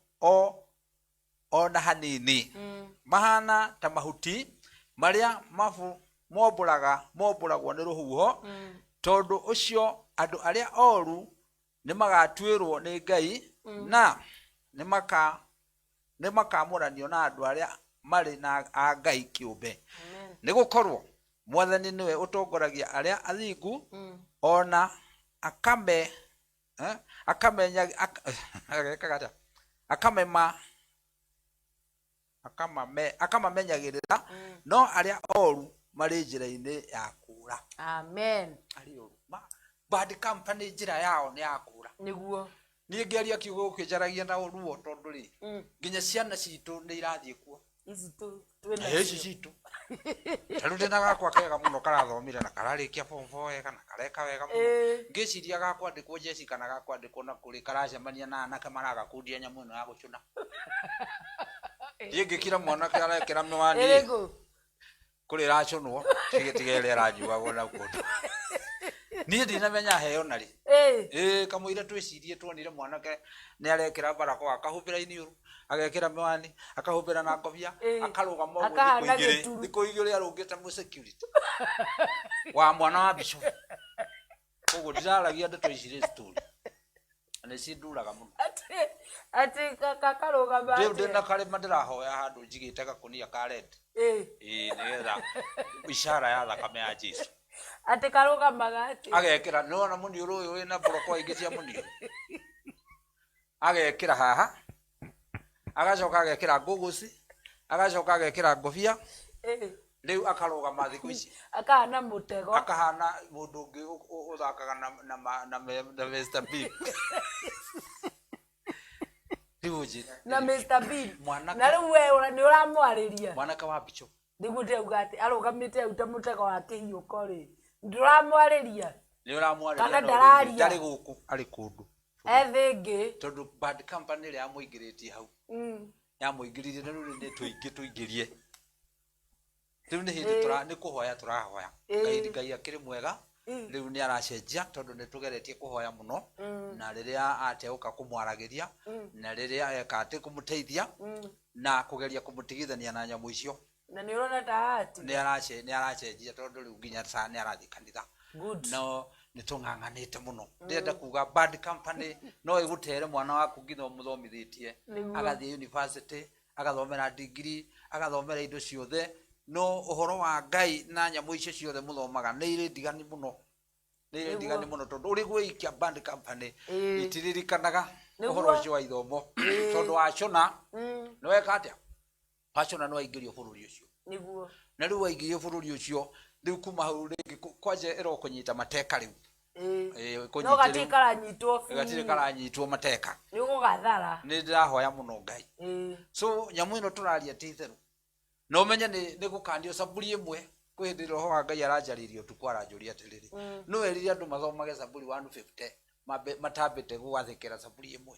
[SPEAKER 8] ona hanini mahana ta mahuti maria mombũragwo ni ruhuho tondu ucio andu aria oru ni magatuirwo ni ngai na ni makamuranio na andu aria mari na ngai kiumbe ni gukorwo mwathani niwe utongoragia aria athingu ona akamema akamamenyagĩrĩra no arĩa oru marĩ njĩra-inĩ ya kũũra.
[SPEAKER 7] Amen.
[SPEAKER 8] Arĩ oru bad company njĩra yao nĩ ya kũũra.
[SPEAKER 7] Nĩguo
[SPEAKER 8] niĩ ngĩaria kiugo gũkĩnjaragia na ũruo tondũ rĩ nginya ciana citũ nĩ irathiĩ kuo.
[SPEAKER 7] Ici twĩna
[SPEAKER 8] ici citũ tarũ ndĩna gakwa kega mũno karathomire na kararĩkia form 4 wega na kareka wega mũno. Ngĩciria gakwandĩkwo Jessica kana gakwandĩkwo na kũrĩ karacemania na anake maragakundia nyamũ ĩno ya gũcũna. Thiĩ ngĩkira mwanake arekĩra mĩwani kũrĩ racũnwo tigĩtigere aranjugagwo na kũndũ. Niĩ ndinamenya heo narĩ kamũira twĩcirie tuonire mwanake nĩ arekĩra barakoa akahumbĩra iniũrũ agekĩra mĩwani akahumbĩra na ngobia akarũgama ũguo thikũ igĩrĩ arũngĩte mũ security wa mwana wa Bishop. Ũguo ndiraragia ndeto ici rĩ story nĩ cinduraga mũno
[SPEAKER 7] atĩ kakarũgama
[SPEAKER 8] rĩu ndĩna karĩma ndĩrahoya handũ njigĩte gakũnia ka red nĩgetha ishara ya thakame ya Jesũ.
[SPEAKER 7] Atĩ karũgamaga atĩ
[SPEAKER 8] agekĩra nĩwona mũniũrũ ũyũ wĩna mboroko ingĩ cia mũniũrũ agekĩra haha agacoka agekĩra ngũgũci agacoka agekĩra ngobia rĩu akarũgama thikũ ici
[SPEAKER 7] akahana mũtego
[SPEAKER 8] akahana mũndũ ũngĩ ũthakaga na Mr. Bean.
[SPEAKER 7] na Mr. Bean na rĩu we nĩ ũramwarĩria
[SPEAKER 8] mwanake wa Bishop.
[SPEAKER 7] Nĩguo ndĩrauga atĩ arũgamĩte hau ta mũtego wa kĩhiũko rĩ ndũramwarĩria
[SPEAKER 8] nĩ ũramwarĩria
[SPEAKER 7] kana ndararia
[SPEAKER 8] ndarĩ gũkũ arĩ kũndũ
[SPEAKER 7] ethĩngĩ
[SPEAKER 8] tondũ bad company ĩrĩa yamũingĩrĩtie hau yamũingĩrĩrie na rĩu nĩ tũingĩrie rĩu nĩ hĩndĩ nĩ kũhoya tũrahoya Ngai akĩrĩ mwega. Rĩu nĩ aracenjia tondũ nĩ tũgeretie kũhoya mũno na rĩrĩa ategũka kũmwaragĩria na rĩrĩa eka atĩ kũmũteithia na kũgeria kũmũtigithania na nyamũ icio.
[SPEAKER 7] Na nĩ ũrona ta ati
[SPEAKER 8] nĩ aracenjia tondũ rĩu nginya nĩ arathiĩ kanitha. No nĩ tũng'ang'anĩte mũno. Ndĩrenda kuga bad company no ĩgũtere mwana waku nginya ũmũthomithĩtie agathiĩ university agathomera degree agathomera indo ciothe no ũhoro wa Ngai na nyamũ icio ciothe mũthomaga nĩ irĩ ndigani mũno. Nĩ irĩ ndigani mũno tondũ ũrĩ gwĩikia bad company itiririkanaga ũhoro ũcio wa ithomo tondũ wacũna nĩ weka atĩa wacũna no aingĩrio bũrũri ũcio.
[SPEAKER 7] Nĩguo
[SPEAKER 8] na rĩu aingĩrio bũrũri ũcio rĩu kuma hau rĩngĩ kwanja ĩrokũnyita mateka rĩu
[SPEAKER 7] no gatirĩ
[SPEAKER 8] karanyitwo mateka
[SPEAKER 7] nĩ ũgũgathara.
[SPEAKER 8] Nĩ ndĩrahoya mũno Ngai. So nyamũ ĩno tũraria ti therũ no ũmenye nĩ gũkandio Zaburi ĩmwe kwĩ hĩndĩ roho wa Ngai aranjarĩria ũtukũ aranjũria atĩrĩrĩ no erire andũ mathomage Zaburi 150 matambĩte gũgathĩkĩra Zaburi ĩmwe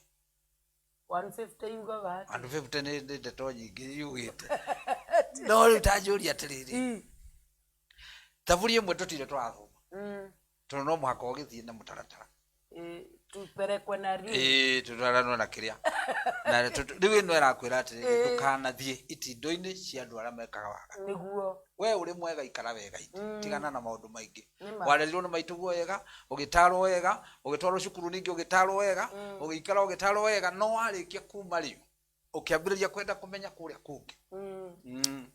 [SPEAKER 7] 150 yugaga
[SPEAKER 8] 150 nĩ ndeto nyingĩ yugĩte no rĩu tanjũria atĩrĩrĩ Zaburi ĩmwe tũtire tũrathoma tondũ no mũhaka ũgĩthiĩ na mũtaratara
[SPEAKER 7] tuperekwe na
[SPEAKER 8] tũtwaranwo na kĩrĩa na rĩu ĩno ĩrakwĩra atĩrĩrĩ ndũkanathiĩ itindo-inĩ cia andũ arĩa mekaga waga.
[SPEAKER 7] Nĩguo
[SPEAKER 8] we ũrĩ mwega ikara wega tigana na maũndũ maingĩ warerirwo nĩ maitũguo wega ũgĩtarwo wega ũgĩtwarwo cukuru ningĩ ũgĩtarwo wega ũgĩikara ũgĩtarwo wega no warĩkia kuma rĩu ũkĩambĩrĩria kwenda kũmenya kũrĩa kũngĩ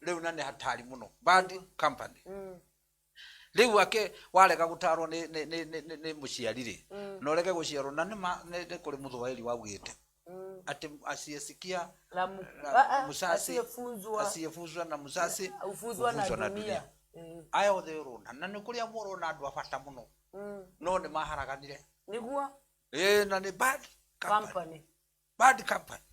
[SPEAKER 8] rĩu na nĩ hatari mũno bad company. Rĩu warega gũtarwo nĩ mũciari rĩ no rege gũciarwo na nĩ kũrĩ mũthwaĩri waugĩte atĩ asiyesikia musasi asiyefuzwa na musasi ufuzwa na dunia. Aya othe ũrona na nĩ kũrĩa mũrona andũ abata mũno no nĩ maharaganire.
[SPEAKER 7] Nĩguo
[SPEAKER 8] na nĩ bad company. Bad company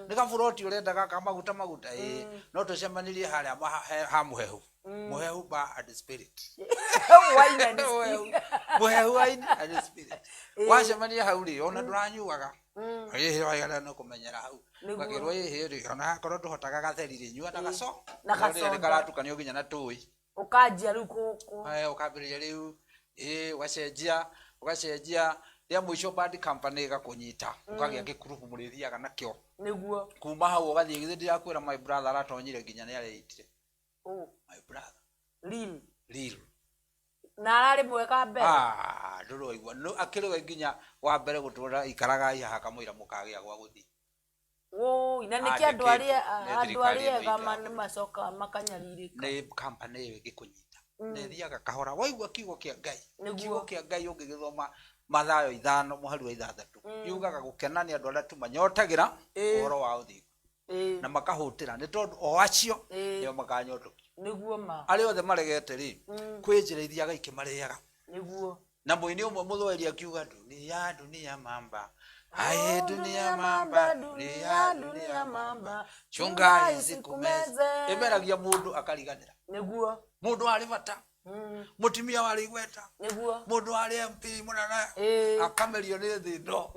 [SPEAKER 8] nĩ gaburoti ũrendaga kamaguta no tũcemanirie harĩa ha mũhehu mũhehu bar and spirit mũhehu wine and spirit wacemania hau rĩ ona ndũranyuaga ĩhĩra no kũmenyera hau gakĩrwo ĩhĩrĩ ona hakorwo ndũhotaga gatheri rĩ nyua na gaco na karatukanio nginya na tũĩ
[SPEAKER 7] ũkanjia rĩu
[SPEAKER 8] ũkambĩrĩria rĩu ũgacenjia rĩa mũico bad company ĩgakũnyita ũkagĩa gĩkurubu mũrĩthiaga nakĩo.
[SPEAKER 7] Nĩguo
[SPEAKER 8] kuma hau ũgathiĩ githĩ ndĩrakwĩra my brother aratonyire nginya nĩ areitire my brother real
[SPEAKER 7] na ararĩ mwega mbere
[SPEAKER 8] ndũroigua akĩrĩwe nginya wa mbere gũtũra ikaraga ihaha kamũira mũkagĩa gwa gũthiĩ
[SPEAKER 7] na nĩkĩ andũ arĩa ega macoka makanyarirĩka
[SPEAKER 8] nĩ company ĩyo ĩgĩkũnyita nĩ thiaga kahora waigua kiugo kĩa Ngai ũngĩgĩthoma Mathayo 5 mũhari wa 6 yugaga gũkenania andũ arĩa tu manyotagĩra ũhoro wa ũthingu na makahutira ni tondu o acio nio makanyotoki
[SPEAKER 7] niguo ma
[SPEAKER 8] ari othe maregete ri kwijira ithiaga ikimariaga
[SPEAKER 7] niguo
[SPEAKER 8] na muini umwe muthweri akiuga dunia mamba aye dunia mamba dunia mamba chunga isikumeze emeragia mundu akariganira
[SPEAKER 7] niguo
[SPEAKER 8] mundu ari bata mutimia wari igweta
[SPEAKER 7] niguo
[SPEAKER 8] mundu ari MP munana akamerio ni thindo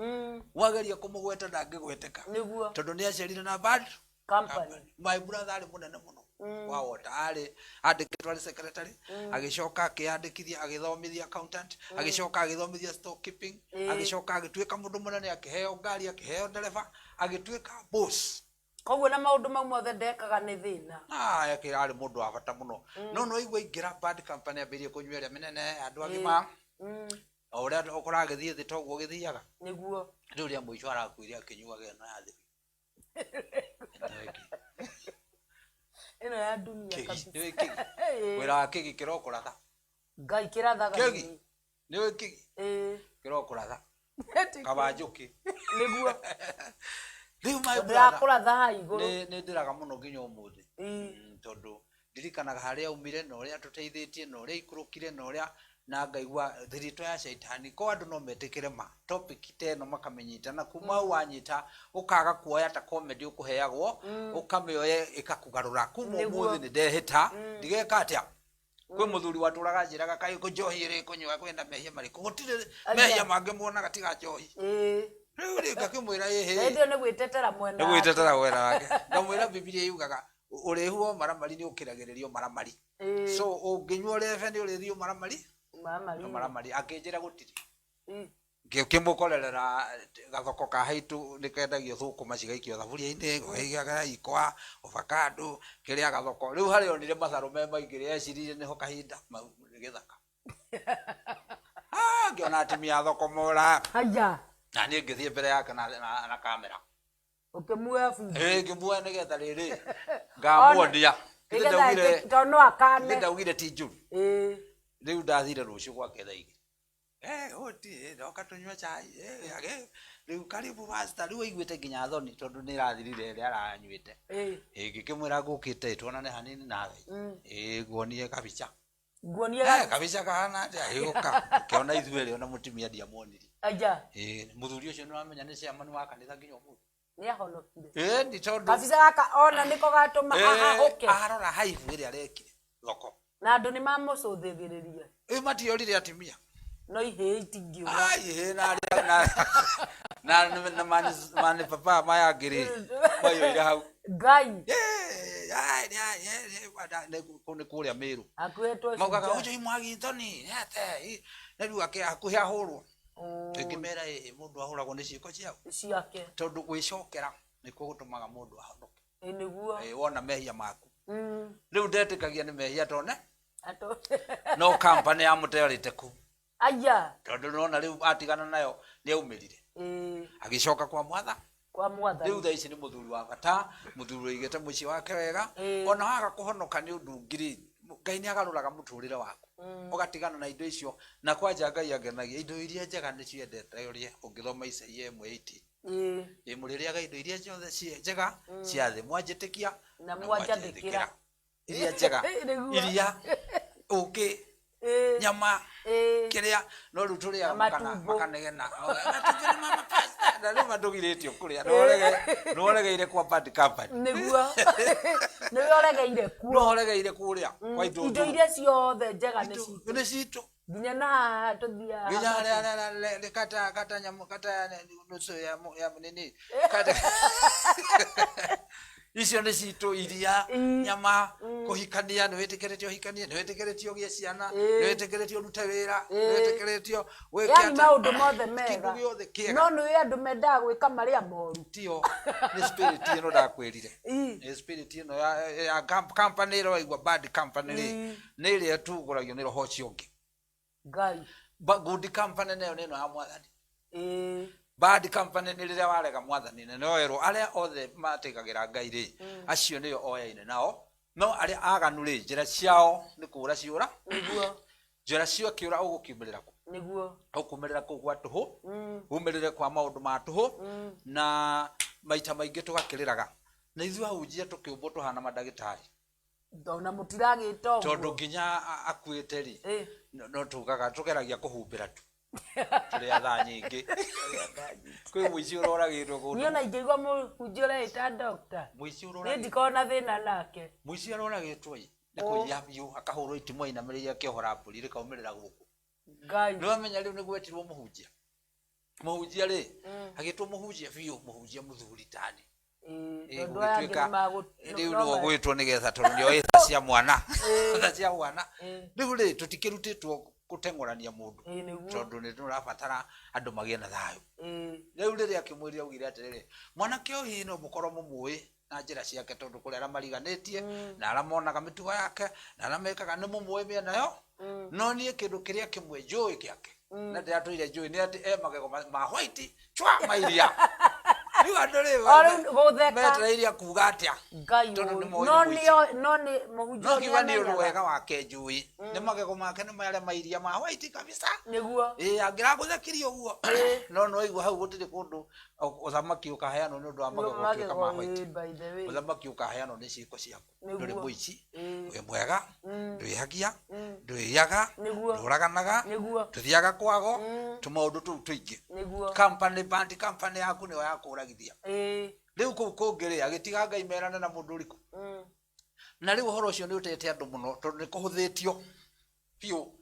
[SPEAKER 8] wageria kumugweta ndangigweteka
[SPEAKER 7] niguo
[SPEAKER 8] tondu ni acerire na bad
[SPEAKER 7] company
[SPEAKER 8] my brother ari munene muno wa wota ari andikitwa ari secretary agicoka akiandikithia agithomithia accountant agicoka agithomithia stock keeping agicoka agituika mundu munene akiheo ngari akiheo ndereba agituika boss
[SPEAKER 7] koguo na maundu mau mothe ndekaga ni thina
[SPEAKER 8] yakira ari mundu wa bata muno no igwa ingira bad company ambirie kunyweria minene andu agima ora okora agithie thi toguo githiaga
[SPEAKER 7] niguo
[SPEAKER 8] nduria muico arakuire akinyuaga no yathi
[SPEAKER 7] ino ya dunia kabisa
[SPEAKER 8] wira kigi kirokuratha
[SPEAKER 7] ngai kirathaga
[SPEAKER 8] kigi ni wiki kirokuratha kabanjuki
[SPEAKER 7] niguo
[SPEAKER 8] riu my
[SPEAKER 7] brother hai iguru
[SPEAKER 8] ni ndiraga muno nginya umuthi tondu ndirikanaga haria umire no ria tuteithitie no ria ikurukire no ria na ngaigua thirito ya shaitani ko andu no metikire ma topic teno makamenyita na kuma wanyita ukaga kuoya ta comedy ukuheagwo ukamioye ikakugarura kuma umuthi ni ndehita ndigeka atia kwe muthuri waturaga njiraga kai kujohire kunywa kwenda mehia mari kugutire mehia mange muona gatiga johi riu ringa kimwira ehe
[SPEAKER 7] ndio ni gwitetera mwena
[SPEAKER 8] ni gwitetera wera wake ngamwira bibilia yugaga urehuo maramari ni ukiragiririo maramari so unginywa refe ni urethio maramari akinjira gutiri kimukorerera gathoko ka haitu nikendagio thukuma cigaikio thaburia-ini goigaga ikwa avocado kiria gathoko riu hari onire matharu me maingiri ecirire niho kahinda mau githaka ngiona atimia thoko mora
[SPEAKER 7] haja
[SPEAKER 8] na ni ngithie mbere yake na kamera
[SPEAKER 7] ukimua fundi
[SPEAKER 8] ngimua nigetha riri ngamuonia
[SPEAKER 7] ndaugire tono akane
[SPEAKER 8] ndaugire ti njuru riu ndathire rucio gwake thaa igiri oti ndoka tunywa chai riu karibu basta riu igwite nginya thoni tondu ni rathirire ria aranywite ngikimwira ngukite tuonane hanini nawe nguonie kabicha kabicha kana atia iguka kiona ithueri ona mutimia ndiamoniri
[SPEAKER 7] aja
[SPEAKER 8] muthuri ucio niwamenya ni ciamani wa kanitha nginya umuthi
[SPEAKER 7] ni ahonokire
[SPEAKER 8] ni tondu
[SPEAKER 7] kabicha gaka ona niko gatuma ahoke
[SPEAKER 8] arora haifu iria arekire thoko
[SPEAKER 7] na andu ni mamucuthigiriria
[SPEAKER 8] matiorire atimia
[SPEAKER 7] no ihe itingiura
[SPEAKER 8] na mani papa maya ngiri mayo ira hau
[SPEAKER 7] ngai
[SPEAKER 8] ni kuria miru
[SPEAKER 7] akwetwo
[SPEAKER 8] maugaga ujo imwagi ntoni ate na riu ake akuhia hurwo ngimera mundu ahuragwo ni ciiko
[SPEAKER 7] ciake
[SPEAKER 8] tondu gwicokera nikuo gutumaga mundu ahonoke
[SPEAKER 7] niguo
[SPEAKER 8] wona mehia maku riu ndetikagia ni mehia tone no company ya muterite ku
[SPEAKER 7] aya
[SPEAKER 8] tondu nona riu atigana nayo ni aumirire agicoka kwa mwatha riu thaa ici ni muthuri wa bata muthuri uigite muci wake wega ona waga kuhonoka ni undu ngiri ngai ni agaruraga muturire waku ugatigana na indo icio na kwanja ngai agenagia indo iria njega ni ciendete uria ungithoma Isaia 1:8 muririaga indo iria ciothe cie njega cia thi mwanjitikia
[SPEAKER 7] na mwanjathikira
[SPEAKER 8] iria njega iria uki nyama kiria no riu turia makanegena na riu madugiritio kuria noregeire kwa bad company
[SPEAKER 7] niguo noregeire
[SPEAKER 8] kuria kwa
[SPEAKER 7] indo iria ciothe njega
[SPEAKER 8] ni citu
[SPEAKER 7] nginya na tuthia
[SPEAKER 8] nginya kata nyama kata nusu ya nini kata icio ni citu iria nyama kuhikania ni witikiritio hikania ni witikiritio gie ciana ni witikiritio rute wira ni witikiritio
[SPEAKER 7] weke maundu mothe mega no ni andu mendaga gwika maria moru
[SPEAKER 8] tio ni spirit ino ndakwirire ni spirit ino ya company ro igwa bad company ni ile tuguragio ni roho ciongi
[SPEAKER 7] ngai
[SPEAKER 8] good company nayo nino ya mwathani bad company ni riria warega mwathani ne noero aria othe matikagira ngai ri acio niyo oyaine nao no aria aganu ri njira ciao ni kura ciura
[SPEAKER 7] niguo
[SPEAKER 8] njira cio kiura ugukiumirira ku
[SPEAKER 7] niguo
[SPEAKER 8] ukumirira ku gwa tuhu umirire kwa maundu ma tuhu na maita maingi tugakiriraga na ithu ahunjia tukiumbo tuhana madagitari
[SPEAKER 7] ndona mutiragito
[SPEAKER 8] tondu nginya akuite ri no tugaga tukeragia kuhumbira tu turi atha nyingi kwi muici uroragirwo kundu
[SPEAKER 7] niona ingigwa muhunjia ita doctor
[SPEAKER 8] muici uroragirwo
[SPEAKER 7] ndikona thina nake
[SPEAKER 8] muici uroragirwo ni kuiya biu akahurwo itimu inamiriria kihora mburi rikaumirira guku
[SPEAKER 7] ngai
[SPEAKER 8] no amenya riu ni gwetirwo muhunjia ri agitwo muhunjia biu muhunjia muthuri tani
[SPEAKER 7] tondu aya
[SPEAKER 8] riu no gwitwo nigetha tondu nio itha cia mwana itha cia mwana riu ri tutikirutitwo guteng'orania mundu tondu ni turabatara andu magie na thayu riu riria kimwiri augire atiriri mwanake uyu no mukorwo mumui na njira ciake tondu kuri ara mariganitie na ara monaga mitugo yake na ara mekaga ni mumui miena yo no nie kindu kiria kimwe njui kiake na ndiratwire njui ni ati magego ma white chwa mairia riu andu ri metereiria kuga atia tondu ni
[SPEAKER 7] no ni muhunjia
[SPEAKER 8] no kiwa ni wega wake njui ni magego make ni mare mairia ma white kabisa
[SPEAKER 7] niguo
[SPEAKER 8] angira guthakiria uguo no igua hau gutiri kundu uthamaki ukaheanwo ni undu wa magego tuika ma white uthamaki ukaheanwo ni ciiko ciaku nduri muici we mwega ndwihagia ndwiyaga nduraganaga tuthiaga kwago tumaundu tu tuingi company band company yaku ni yakuragithia riu ku kungiri agitiga ngai merana na mundu uriku na riu horo cio ni utete andu muno tondu ni kuhuthitio piu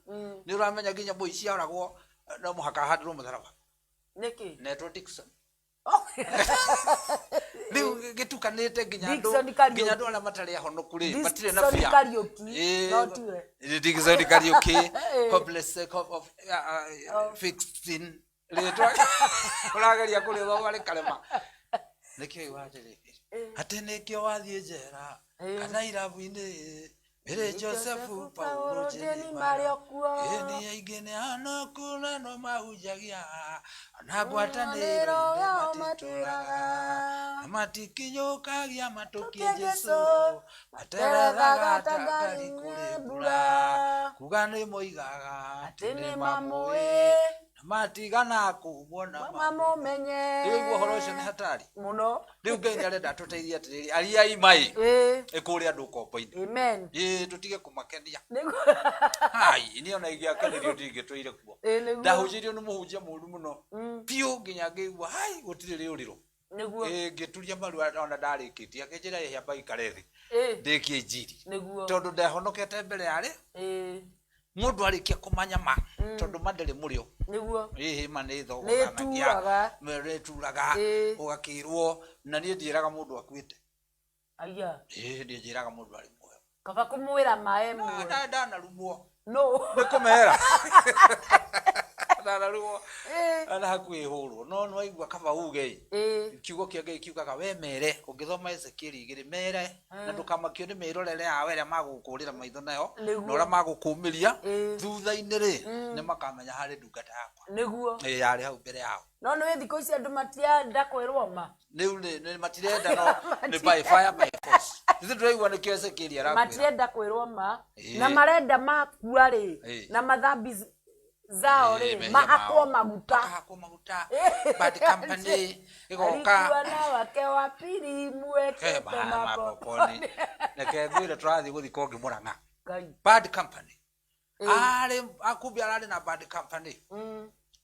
[SPEAKER 8] ni uramenya nginya muici aragwo no muhaka handirwo mutharaba
[SPEAKER 7] niki
[SPEAKER 8] netwo Dixon riu gitukanite nginya andu ala matari ahonoku ri matire na bia Dixon karaoke hopeless of fixing retwa urageria kuri thoma ri karema niki watiri ati nikio wathie njera kana irabu-ini ere Joseph Paulo Jeni Mario eni aigene anokuna no mahunjagia anagwataniro matituraga amatikinyukagia matukie Jesu aterethaga tangari kuri mbura kuga ni moigaga tini mamwe matigana kuona
[SPEAKER 7] mamumenye
[SPEAKER 8] riu horo cio ni hatari
[SPEAKER 7] muno
[SPEAKER 8] riu ngai arenda tuteithia atiriri ariai mai ikuri andu kombo-ini
[SPEAKER 7] amen
[SPEAKER 8] tutige kumakenia hai ni ona igiakanirio ndige twaire kuo ndahunjirio ni muhunjia muru muno piu nginya ngeigua hai gutire riuriro
[SPEAKER 7] niguo
[SPEAKER 8] ngituria maru ona ndarikitie akinjira ihamba ikarethi ndikie njiri
[SPEAKER 7] niguo
[SPEAKER 8] tondu ndahonokete mbere yari mundu arikia kumanya ma tondu mandere murio
[SPEAKER 7] niguo
[SPEAKER 8] mane thoganagia mereturaga ugakirwo na nie ndiraga mundu akuite
[SPEAKER 7] aya
[SPEAKER 8] ndiraga mundu ari muoyo
[SPEAKER 7] kaba kumwira mae mwe
[SPEAKER 8] ndana rumwo
[SPEAKER 7] no
[SPEAKER 8] nikumera ndana rumwo ana hakui hurwo no igua kaba uge kiugo kia ngai kiugaga we mere ungithoma Ezekiel 2 mere na ndukamakio ni mirorere yawe ria magukurira maitho nayo na ura magukumiria thutha-ini ri ni makamenya hari ndungata yakwa
[SPEAKER 7] niguo
[SPEAKER 8] yari hau mbere yao
[SPEAKER 7] no ni thiko ici andu matienda kwirwo ma
[SPEAKER 8] ni matirenda no ni by fire by force ithu ndiraigua ni kio Ezekiel arakwira
[SPEAKER 7] matienda kwirwo ma na marenda makua ri na mathambi zao ri mahakwo maguta
[SPEAKER 8] bad company igoka
[SPEAKER 7] na wake wa pili mweke
[SPEAKER 8] mapoponi na kegwire turathi guthiko ngimuranga bad company ari akubi arari na bad company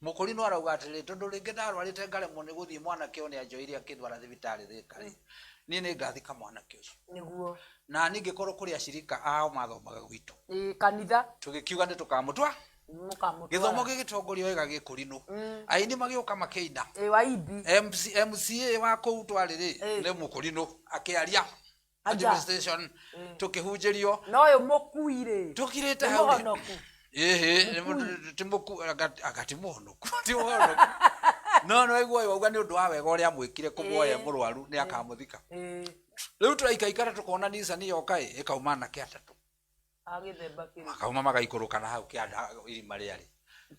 [SPEAKER 8] mukuri no arauga atiri tondu ringi ndarwarite ngaremwo ni guthii mwana kio ni anjoiria kidwara thibitari thikari ni ngathika mwana kio
[SPEAKER 7] niguo
[SPEAKER 8] na ningikorwo kuri ashirika ao mathomaga gwitu
[SPEAKER 7] kanitha
[SPEAKER 8] tugikiuga ndi tukamutwa githomo gigitongorio wega gikurino aini magiuka makeina
[SPEAKER 7] waibi
[SPEAKER 8] MCA wa kou twariri ni mukurino akiaria administration tukihunjirio
[SPEAKER 7] no yo mukuire
[SPEAKER 8] tukirite hau timuku agati muhonoku no igwa wauga ni undu wa wega uria mwikire kumwoya murwaru ni akamuthika riu turaikaikara tukona nisa ni yoka ikauma na kiatatu
[SPEAKER 7] agithemba kiri
[SPEAKER 8] akauma magaikũrũkana hau kĩanda irima rĩarĩ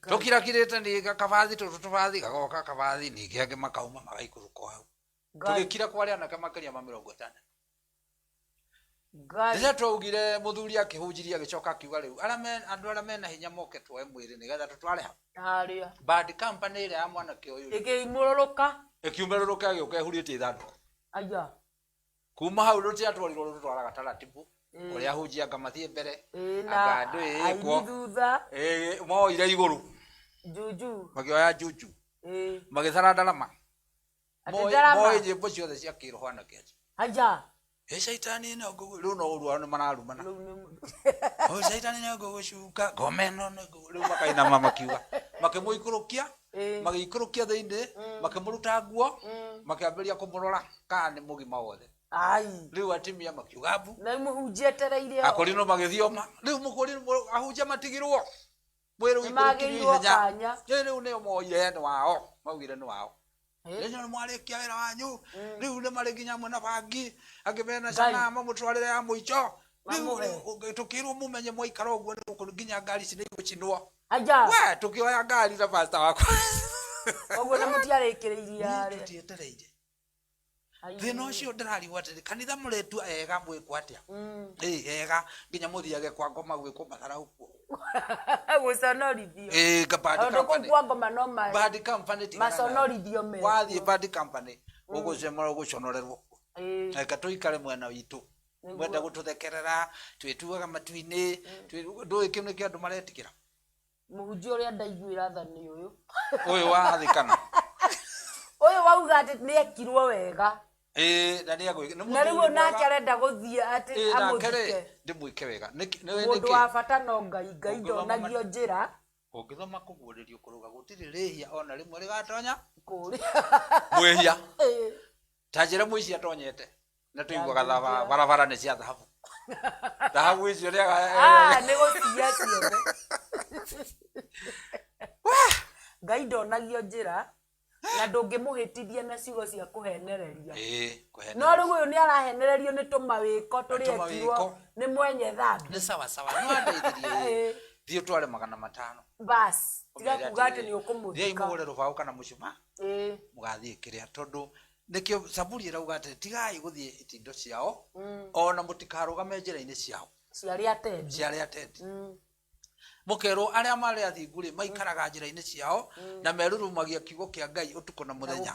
[SPEAKER 8] tũkirakirĩte nĩ kabathi tũtũ tũbathi gagoka kabathi ningĩ angĩ makauma magaikũrũka hau tũgĩkira kwa arĩa anake makĩria ma 50 rĩrĩa twaugire mũthuri akĩhunjiria agĩcoka akiuga rĩu andũ arĩa mena hinya moke tuoe mwĩrĩ nĩgetha tũtware hau
[SPEAKER 7] harĩa
[SPEAKER 8] bad company ĩrĩa ya mwanake ũyũ
[SPEAKER 7] ĩkĩmũrũrũka
[SPEAKER 8] ĩkiumĩrũrũka agĩũka ehurĩtie ithandũkũ
[SPEAKER 7] aya
[SPEAKER 8] kuma hau rutia twarirwo twaraga taratibu uria hunjia ngamathie mbere agandu ikwo moire iguru juju magioya juju magithara ndarama moye nyimbo ciothe cia kiroho na keje aja shaitani na ngugu riu no urua ni mararumana shaitani na ngugu shuka gomeno na ngugu riu makaina mama kiuga makimuikurukia magiikurukia thiini makimuruta nguo makiambiria kumurora kana ni mugima wothe ai riu atimia makiuga bu na muhunjia tereire akorino magithioma riu mukorino ahunjia matigirwo mwiru igurukirwo kanya riu ne moire ni wao maugire ni wao Lenyo ni mwarikia wira wanyu riu ni mari nginya mwe na bangi akibena sana mamutwarire ya muicho riu tukirwo mumenye mwaikara uguo ni nginya ngari cini gucinwo aja we tukioya ngari na pastor wakwa uguo na mutiarekireiria ri tutietereire thina ucio ndirari watiri kanitha muretua ega mwikwa atia ega nginya muthiage kwa ngoma gwikwo mathara uguo guconorithio bad company bad company maconorithio me wathie bad company ugucemara uguconorerwo eka tuikare mwena witu mwenda gututhekerera twituaga matuini ndui kimwe kia andu maretikira muhunjia uria ndaiguira thani uyu wathikana uyu wauga ati ni ekirwo wega na ni agwe na riu nake arenda guthia ati amuthike ndimwike wega mundu wa bata no ngai ndonagio njira ungithoma kuguririo kuruga gutiri rihia ona rimwe rigatonya kuri mwihia tajira muici atonyete na tuigwaga barabara ni cia dhahabu dhahabu icio ria ni gucia ciothe ngai ndonagio njira na ndungimuhitithia na ciugo cia kuhenereria no riu uyu ni arahenererio ni tumawiko turiekirwo ni mwenye thambi ni sawa sawa no andeithirie thio tware 500 bas tiga kuga ati ni ukumuthika thia imugure rubao kana mucuma mugathie kiria tondu nikio saburi irauga ati tigai guthie itindo ciao ona mutikarugame njira-ini ciao ciari atendi mukero aria mari athinguri maikaraga njira-ini ciao na merurumagia kiugo kia Ngai utuko na muthenya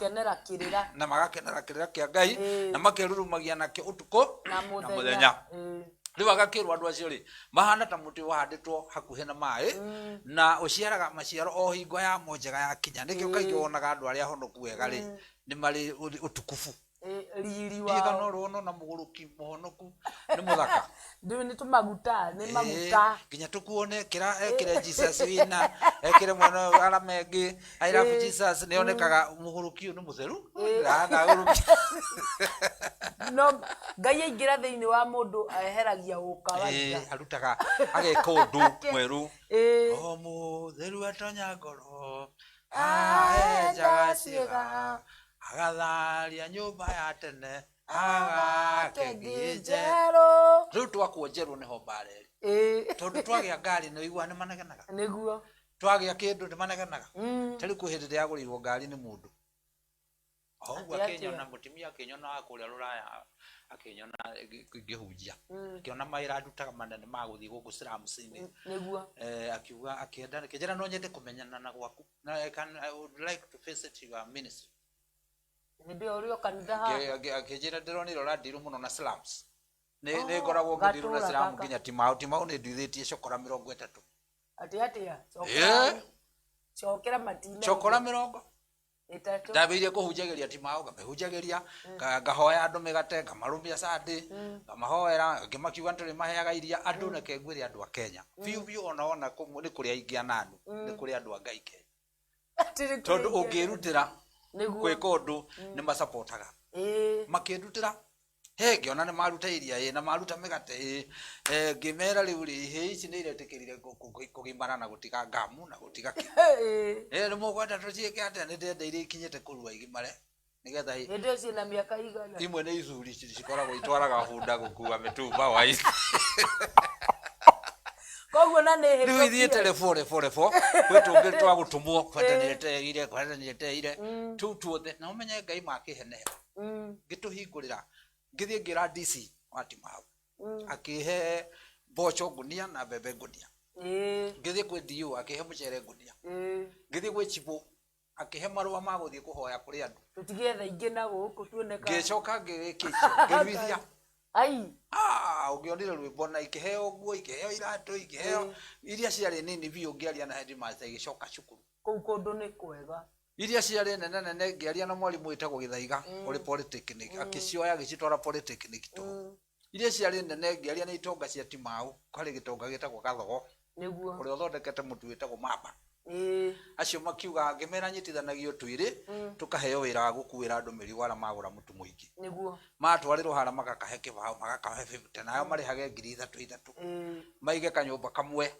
[SPEAKER 8] na magakenera kirira kia Ngai na makerurumagia nakio utuko na muthenya riu agakirwa andu acio ri mahana ta muti wahanditwo hakuhe na mai na uciaraga maciaro o hingo ya monjega ya kinya nikio kaingĩ wonaga andu aria honoku wega ri ni mari utukufu riri wa igano rono na muguruki muhonoku ni muthaka ndu ni tumaguta ni maguta kinya tukuone kira ekire Jesus wina ekire mwana aramengi I love Jesus ni onekaga muguruki ni mutheru raga guruki no Ngai aingira thiini wa mundu aheragia ukawaida arutaga ageka undu mweru o mutheru atonya ngoro jagasiga agatharia nyumba ya tene agakengijero riu twakuonjerwo ni hombare tondu twagia ngari ni igua ni manegenaga niguo twagia kindu ni manegenaga tari ku hindi ya gurirwo ngari ni mundu ogwa kenyona mutimia akenyona akuria ruraya akenyona ngihunjia akiona maira ndutaga manene ma guthii guku slums-ini niguo akiuga akienda kijana no nyende kumenyana na gwaku na I would like to visit your ministry ndio urio kanitha akijira ndironiro radiru muno na slums ni ngoragwo ngidiru na slum nginya timau ni ndithitie cokora 30 atia cokera matine cokora 30 ndabirie kuhunjagiria timau ngamehunjagiria ngahoya andu migate ngamarumia sande ngamahoera ngimakiuga nturi maheaga iria andu na kengwire andu a Kenya biu ona ni kuria ingia nanu ni kuria andu a Ngai Kenya tondu ungirutira gwika undu ni masupportaga makirutira ngiona ni maruta iria na maruta migate ngimera riu ri ici ni iretikirire kugimana na gutiga ngamu na gutiga ni mugwenda tuciike atia ni ndenda iri ikinyite kurua igimare nigetha ndio ciina miaka igana imwe ni icuri cikoragwo itwaraga bunda gukua mitumba wa ici koguo na ne hero ithiĩ telefone gwĩtũngĩ twa gũtũmwo kwatanĩte tu tuothe na ũmenye Ngai makĩhenera ngĩtũhingũrĩra ngĩthiĩ ngĩra DC wa Timau akĩhe mboco ngunia na mbembe ngunia ngĩthiĩ kwĩ DU akĩhe mũcere ngunia ngĩthiĩ gwĩ Chibo akihe marua ma guthie kuhoya kuri andu
[SPEAKER 7] tutigetha ingi na guku tuoneka
[SPEAKER 8] ngicoka ngikicio ngirithia
[SPEAKER 7] ai
[SPEAKER 8] ungionire rwimbo na ikiheo guo ikiheo iratu ikiheo iria ciari nini biu ngiaria na headmaster igicoka cukuru
[SPEAKER 7] kou kundu ni kwega
[SPEAKER 8] iria ciari nene ngiaria na mwalimu itagwo Githaiga uri polytechnic akicioya agicitwara polytechnic tu iria ciari nene ngiaria na itonga cia Timau kari gitonga gitagwo Gathogo
[SPEAKER 7] niguo
[SPEAKER 8] uri uthondekete mutu witagwo Mamba acio makiuga ngimera nyitithanagio twiri tukaheo wira wa gukuira andu mirigo ara magura mutu muingi
[SPEAKER 7] niguo
[SPEAKER 8] matwarirwo hara makakahe kibao magakahe 50 nayo marihage 3,000 maige kanyumba kamwe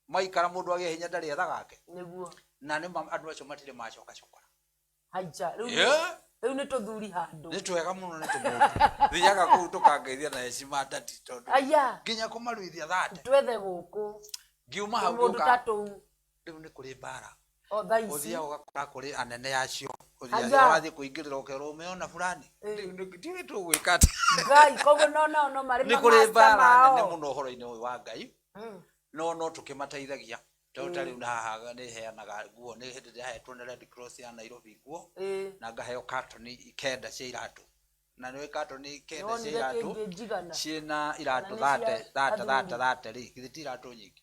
[SPEAKER 8] maikara mundu agie hinya ndari etha gake
[SPEAKER 7] niguo
[SPEAKER 8] na ni andu acio matire macoka cukura
[SPEAKER 7] haija riu ni tuthuri handu
[SPEAKER 8] ni twega muno ni tumundu thiaga kuu tukangeithia na heshima ndati tondu
[SPEAKER 7] aya
[SPEAKER 8] nginya kumaruithia thate
[SPEAKER 7] twethe guku
[SPEAKER 8] ngiuma hau
[SPEAKER 7] mundu tatu
[SPEAKER 8] riu ni kuri bara
[SPEAKER 7] thaisi
[SPEAKER 8] uthia ugakora kuri anene acio uthia wathi kuingirira ukero umeona fulani riu ndiwe tugwikata
[SPEAKER 7] ngai kogo no mari
[SPEAKER 8] ni kuri bara nene muno horo-ini uyu wa ngai no tukimateithagia tondu riu na haha ni heanaga nguo ni hindi ndahetwo ni Red Cross ya Nairobi nguo na ngaheo carton ikenda cia iratu na ni carton ikenda cia iratu ciina iratu thate ri githiti iratu nyingi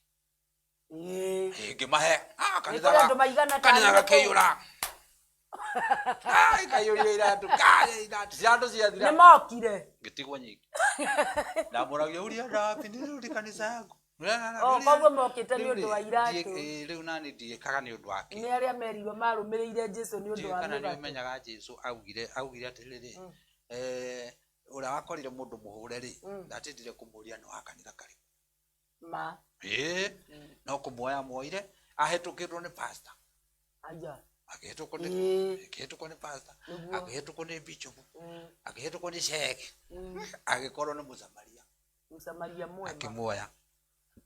[SPEAKER 8] ngimahe kanitha gakiyura kayuria iratu iratu ciathira
[SPEAKER 7] ni mokire
[SPEAKER 8] ngitigwo nyingi ndamuragia uria ndapindirudi kanitha yangu
[SPEAKER 7] koguo mokite ni undu wa iratu
[SPEAKER 8] riu nani ndiikaga ni undu wake
[SPEAKER 7] ni aria merirwo marumirire Jesu ni undu wa
[SPEAKER 8] kana ni umenyaga Jesu augire atiriri uria wakorire mundu muhure ri ndatindire kumuria ni wa kanitha kari
[SPEAKER 7] ma
[SPEAKER 8] no kumuoya muoire ahetukirwo ni pastor
[SPEAKER 7] aja
[SPEAKER 8] agetukwo ni pastor agetukwo ni bishop agetukwo ni sheikh agikorwo ni musamaria
[SPEAKER 7] mwema
[SPEAKER 8] akimuoya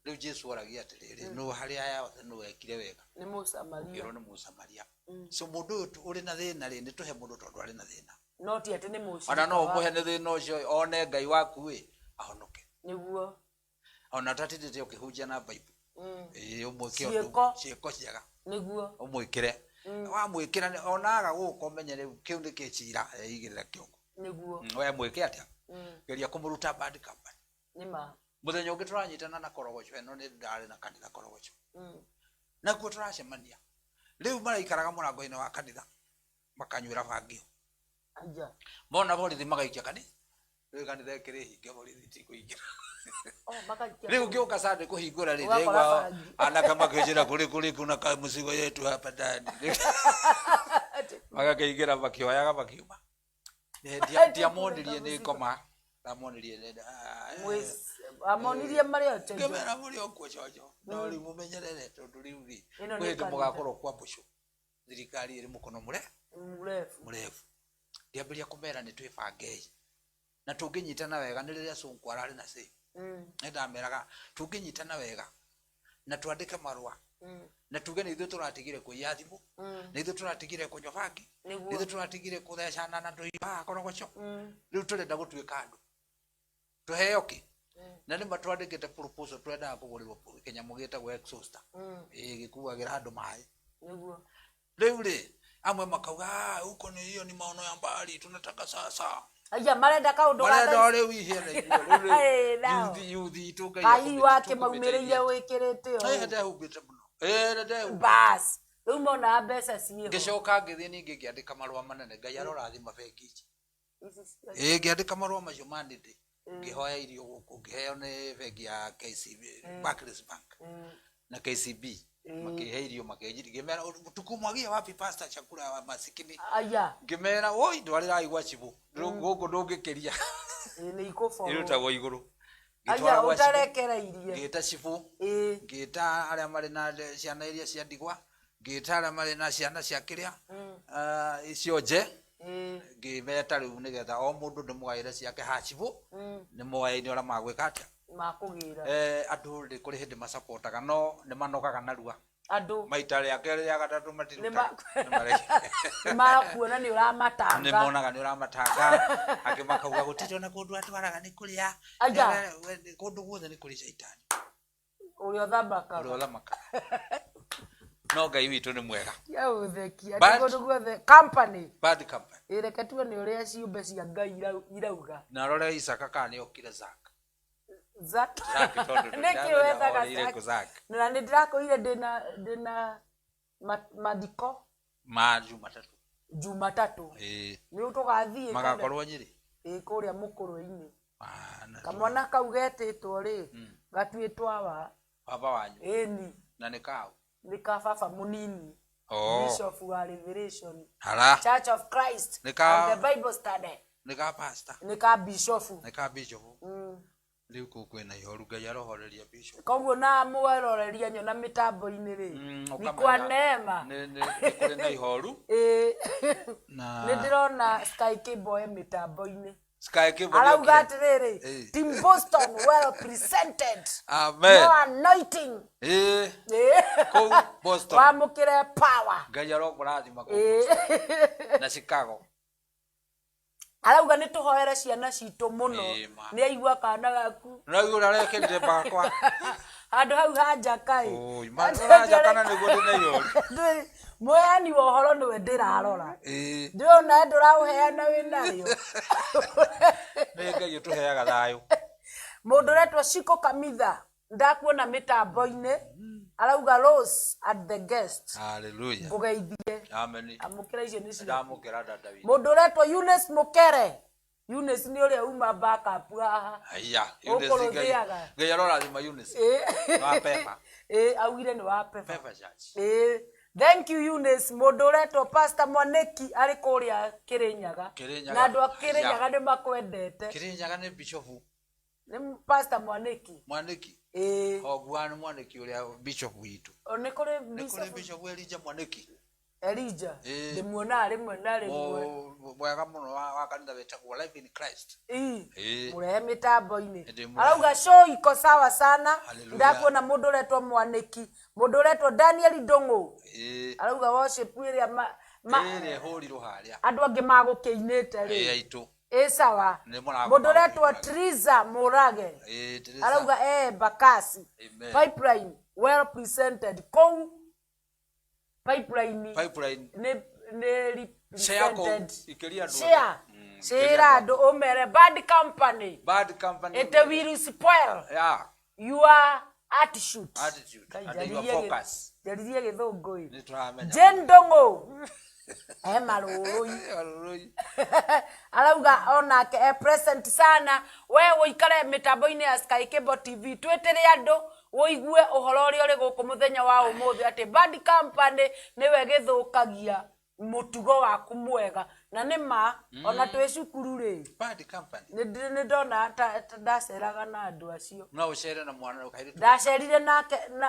[SPEAKER 8] riu Jesu aragia atiriri no hari aya othe no wekire wega
[SPEAKER 7] ni musamaria
[SPEAKER 8] ni musamaria so mundu uri na thina ri ni tuhe mundu tondu ari na thina
[SPEAKER 7] no ti ati ni muci
[SPEAKER 8] ona no umuhe ni thina ucio one ngai waku wi ahonoke
[SPEAKER 7] niguo
[SPEAKER 8] ona tatitite ukihunjia na Bible umwike
[SPEAKER 7] undu
[SPEAKER 8] ciiko ciega
[SPEAKER 7] niguo
[SPEAKER 8] umwikire wa mwikira onaga guko menyere kiu ni kicira igirira kiongo
[SPEAKER 7] niguo
[SPEAKER 8] we mwike atia geria kumuruta bad company
[SPEAKER 7] nima
[SPEAKER 8] muthenya ungi turanyitana na korogocho eno ni ndari na kanitha korogocho na kuo turacemania riu maraikaraga murango-ini wa kanitha makanywira bangio
[SPEAKER 7] aja
[SPEAKER 8] mona borithi magaikia kanitha riu kanitha ikiri hinge borithi ti kuingira riu ngioka sande kuhingura ri ndegwa anaka makijira kuri kuna ka musigo yetu hapa ndani magakaingira makioyaga makiuma ndiamonirie ni koma ndamonirie nenda
[SPEAKER 7] amonirie mari ote
[SPEAKER 8] ngemera muri okwo coco no ri mumenyerere tondu riu ri kwindi mugakorwo kwa bushu thirikari iri mukono murefu ndiambiria kumera ni twibangei na tunginyitana wega ni riria cungu arari na sei ndameraga tunginyitana wega na twandike marua na tuge ni ithu turatigire kuiya thimu ni ithu turatigire kunywa bangi ni ithu turatigire kuthecana na ndui ba korogoco riu turenda gutuika andu tuheo ki na ni matwandikite proposal twenda kugurirwo Kenya mugita gwa exhauster gikuagira andu mai
[SPEAKER 7] niguo
[SPEAKER 8] riu ri amwe makauga uko ni hiyo ni maono ya mbali tunataka sasa
[SPEAKER 7] aja marenda kaundu wa
[SPEAKER 8] marenda riu ihe na yuthi tuka
[SPEAKER 7] ai wake maumireire wikirite o
[SPEAKER 8] nda hubite muno nda
[SPEAKER 7] bas riu mona mbeca ciiho
[SPEAKER 8] ngicoka ngithie ningi ngiandika marua manene ngai arora thima bengi ngiandika marua macio mandite ngihoya irio guku ngiheo ni bengi ya KCB Barclays Bank na KCB makihe irio makejiri ngimera tukumwagia wapi pastor chakula wa masikini
[SPEAKER 7] aya
[SPEAKER 8] ngimera oi ndwarira igwa cibu guku ndungikiria
[SPEAKER 7] ni ikofo
[SPEAKER 8] irutagwo iguru
[SPEAKER 7] aya utarekereirie
[SPEAKER 8] ngita cibu ngita aria mari na ciana iria cia ndigwa ngita aria mari na ciana cia kiria icio nje ngimeta riu nigetha o mundu ndimugaire ciake hacibu ni moyaini ora magwika atia
[SPEAKER 7] makugira
[SPEAKER 8] andu ri kuri hindi masapotaga no ni manogaga narua
[SPEAKER 7] andu
[SPEAKER 8] maita ria keri ya gatatu matiruta
[SPEAKER 7] ni marakuona ni uramatanga
[SPEAKER 8] ni monaga ni uramatanga akimakauga gutito na kundu atwaraga ni kuria kundu guothe ni kuri shaitani
[SPEAKER 7] uri othamaka
[SPEAKER 8] no Ngai witũ nĩ mwega.
[SPEAKER 5] Ya uthekia
[SPEAKER 8] Bad-
[SPEAKER 5] tigo guothe company
[SPEAKER 8] Bad company.
[SPEAKER 5] ireke tuwe nĩ ũrĩa ciũmbe cia Ngai irauga
[SPEAKER 8] Na rore Isaka kana nĩ okire Zak.
[SPEAKER 5] Zak
[SPEAKER 8] Tondũ
[SPEAKER 5] nĩkĩ wethaga
[SPEAKER 8] ndĩrĩ Zak.
[SPEAKER 5] na nĩ ndĩrakũire ndĩna mathiko
[SPEAKER 8] Ma Jumatatu.
[SPEAKER 5] nĩ tũgathiĩ
[SPEAKER 8] Magakorwo Nyĩrĩ.
[SPEAKER 5] kũrĩa mũkũrũ-inĩ
[SPEAKER 8] Na
[SPEAKER 5] kamwana kau getĩtwo rĩ gatuĩtwo wa
[SPEAKER 8] baba wanyu.
[SPEAKER 5] ĩni
[SPEAKER 8] Na nĩ kaũ.
[SPEAKER 5] nĩ ka baba mũnini Bishop wa Revelation
[SPEAKER 8] Hara.
[SPEAKER 5] Church of Christ
[SPEAKER 8] Nĩ ka-
[SPEAKER 5] and the Bible study
[SPEAKER 8] Nĩ ka pastor.
[SPEAKER 5] nĩ ka bishop
[SPEAKER 8] Nĩ ka bishop. Rĩu kũu kwĩna ihoru Ngai arohoreria bishop.
[SPEAKER 5] koguo na mweroreria nyona mĩtambo-inĩ rĩ ni kwa neema
[SPEAKER 8] Nĩ kũrĩ na ihoru. Na
[SPEAKER 5] nĩ ndĩrona Sky Kiboy mĩtambo-inĩ
[SPEAKER 8] Sky Kiboy.
[SPEAKER 5] arauga atĩrĩrĩ Team Boston well presented.
[SPEAKER 8] Amen.
[SPEAKER 5] No anointing.
[SPEAKER 8] Kũu Boston.
[SPEAKER 5] Wamũkĩre power.
[SPEAKER 8] Ngai arokũrathima kũu. Na Chicago.
[SPEAKER 5] Arauga nĩ tũhoere ciana citũ mũno nĩ aigua kana gaku
[SPEAKER 8] na yura rekende bakwa
[SPEAKER 5] handũ hau hanja kai
[SPEAKER 8] hanja kana nĩguo ndĩ nayo
[SPEAKER 5] mũheani wa ũhoro nĩwe ndĩrarora ndĩrona ndũraũheana wĩ nayo
[SPEAKER 8] nĩ Ngai ũtũheaga thayũ
[SPEAKER 5] mũndũ ũretwo Shiko Kamitha ndakuona mĩtambo-inĩ arauga Rose at the guest.
[SPEAKER 8] Hallelujah.
[SPEAKER 5] Bugeithie.
[SPEAKER 8] Amen.
[SPEAKER 5] Amukira icio nĩ cio.
[SPEAKER 8] Ndamukira dada witũ.
[SPEAKER 5] Mũndũ ũretwo Eunice Mukere. Eunice nĩ ũrĩa uma backup haha.
[SPEAKER 8] Aya, Eunice Ngai arorathima Eunice. Wa Pepa.
[SPEAKER 5] Augire nĩ wa Pepa.
[SPEAKER 8] Pepa Church.
[SPEAKER 5] Thank you Eunice. Mũndũ ũretwo Pastor Mwaneki arĩ kũrĩa Kĩrĩnyaga. Na andũ a Kĩrĩnyaga nĩ makwendete.
[SPEAKER 8] Kĩrĩnyaga nĩ bishop.
[SPEAKER 5] Nĩ Pastor Mwaneki.
[SPEAKER 8] Mwaneki. Ogwa nĩ Mwaneki ũrĩa bishop witũ.
[SPEAKER 5] Nĩ kũrĩ
[SPEAKER 8] bishop Elijah Mwaneki.
[SPEAKER 5] Elijah. Ndĩmuona rĩmwe na rĩmwe.
[SPEAKER 8] Mwega mũno wa kanitha wetagwo Life in Christ.
[SPEAKER 5] Mũrehe mĩtambo-inĩ. Arauga show iko sawa sana. Ndakuona mũndũ ũretwo Mwaneki. Mũndũ ũretwo Daniel Ndong'u. Arauga worship ĩrĩa
[SPEAKER 8] ĩrĩa hũrirwo harĩa.
[SPEAKER 5] Andũ angĩ magũkĩinĩte rĩ.
[SPEAKER 8] Aitũ.
[SPEAKER 5] Sawa. Mũndũ ũretwo Triza Murage. Arauga Bakasi. Pipeline well presented. Kou pipeline nĩ represented. Share andũ ũmere bad company. It will spoil your attitude.
[SPEAKER 8] And your focus.
[SPEAKER 5] Jaririe gĩthũngũ.
[SPEAKER 8] Nĩtũramenya.
[SPEAKER 5] Jane Ndong'u. Marũi. Arauga onake present sana. We ũikare mĩtambo-inĩ ya Sky Cable TV. Twĩtĩre andũ woigue ũhoro ũrĩa ũrĩ gũkũ mũthenya wa ũmũthĩ atĩ bad company nĩwe gĩthũkagia mũtugo waku mwega. Na nĩma ona twĩ cukuru rĩ.
[SPEAKER 8] Bad company.
[SPEAKER 5] Nĩ ndona ndaceraga na andũ acio.
[SPEAKER 8] No ũcere na mwana ũkairĩtu.
[SPEAKER 5] Ndacerire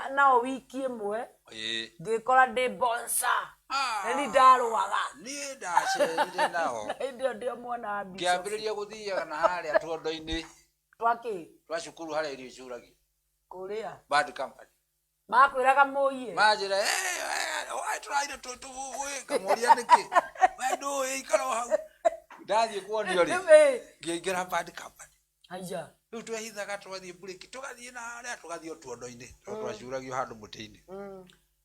[SPEAKER 5] nao wiki ĩmwe. Ngĩkora ndĩ bonsa. Nĩ ndarũaga.
[SPEAKER 8] Niĩ ndacerire nao.
[SPEAKER 5] Ndio mwana wa Bishop.
[SPEAKER 8] Ngĩambĩrĩria gũthiaga na harĩa tuondo-inĩ.
[SPEAKER 5] Twakĩ?
[SPEAKER 8] Twa cukuru harĩa irio icũragio.
[SPEAKER 5] Kũrĩa?
[SPEAKER 8] Bad company.
[SPEAKER 5] Makwĩraga mũiye.
[SPEAKER 8] Manjĩra tũraire kamũria nĩkĩ? We ndũĩ ikara o hau. Ndathiĩ kuonio rĩ. Ngĩingĩra bad company.
[SPEAKER 5] Aya.
[SPEAKER 8] Rĩu twehithaga tũgathiĩ burĩki tũgathiĩ na harĩa tũgathiĩ o tuondo-inĩ. Twacuragio handũ mũtĩ-inĩ.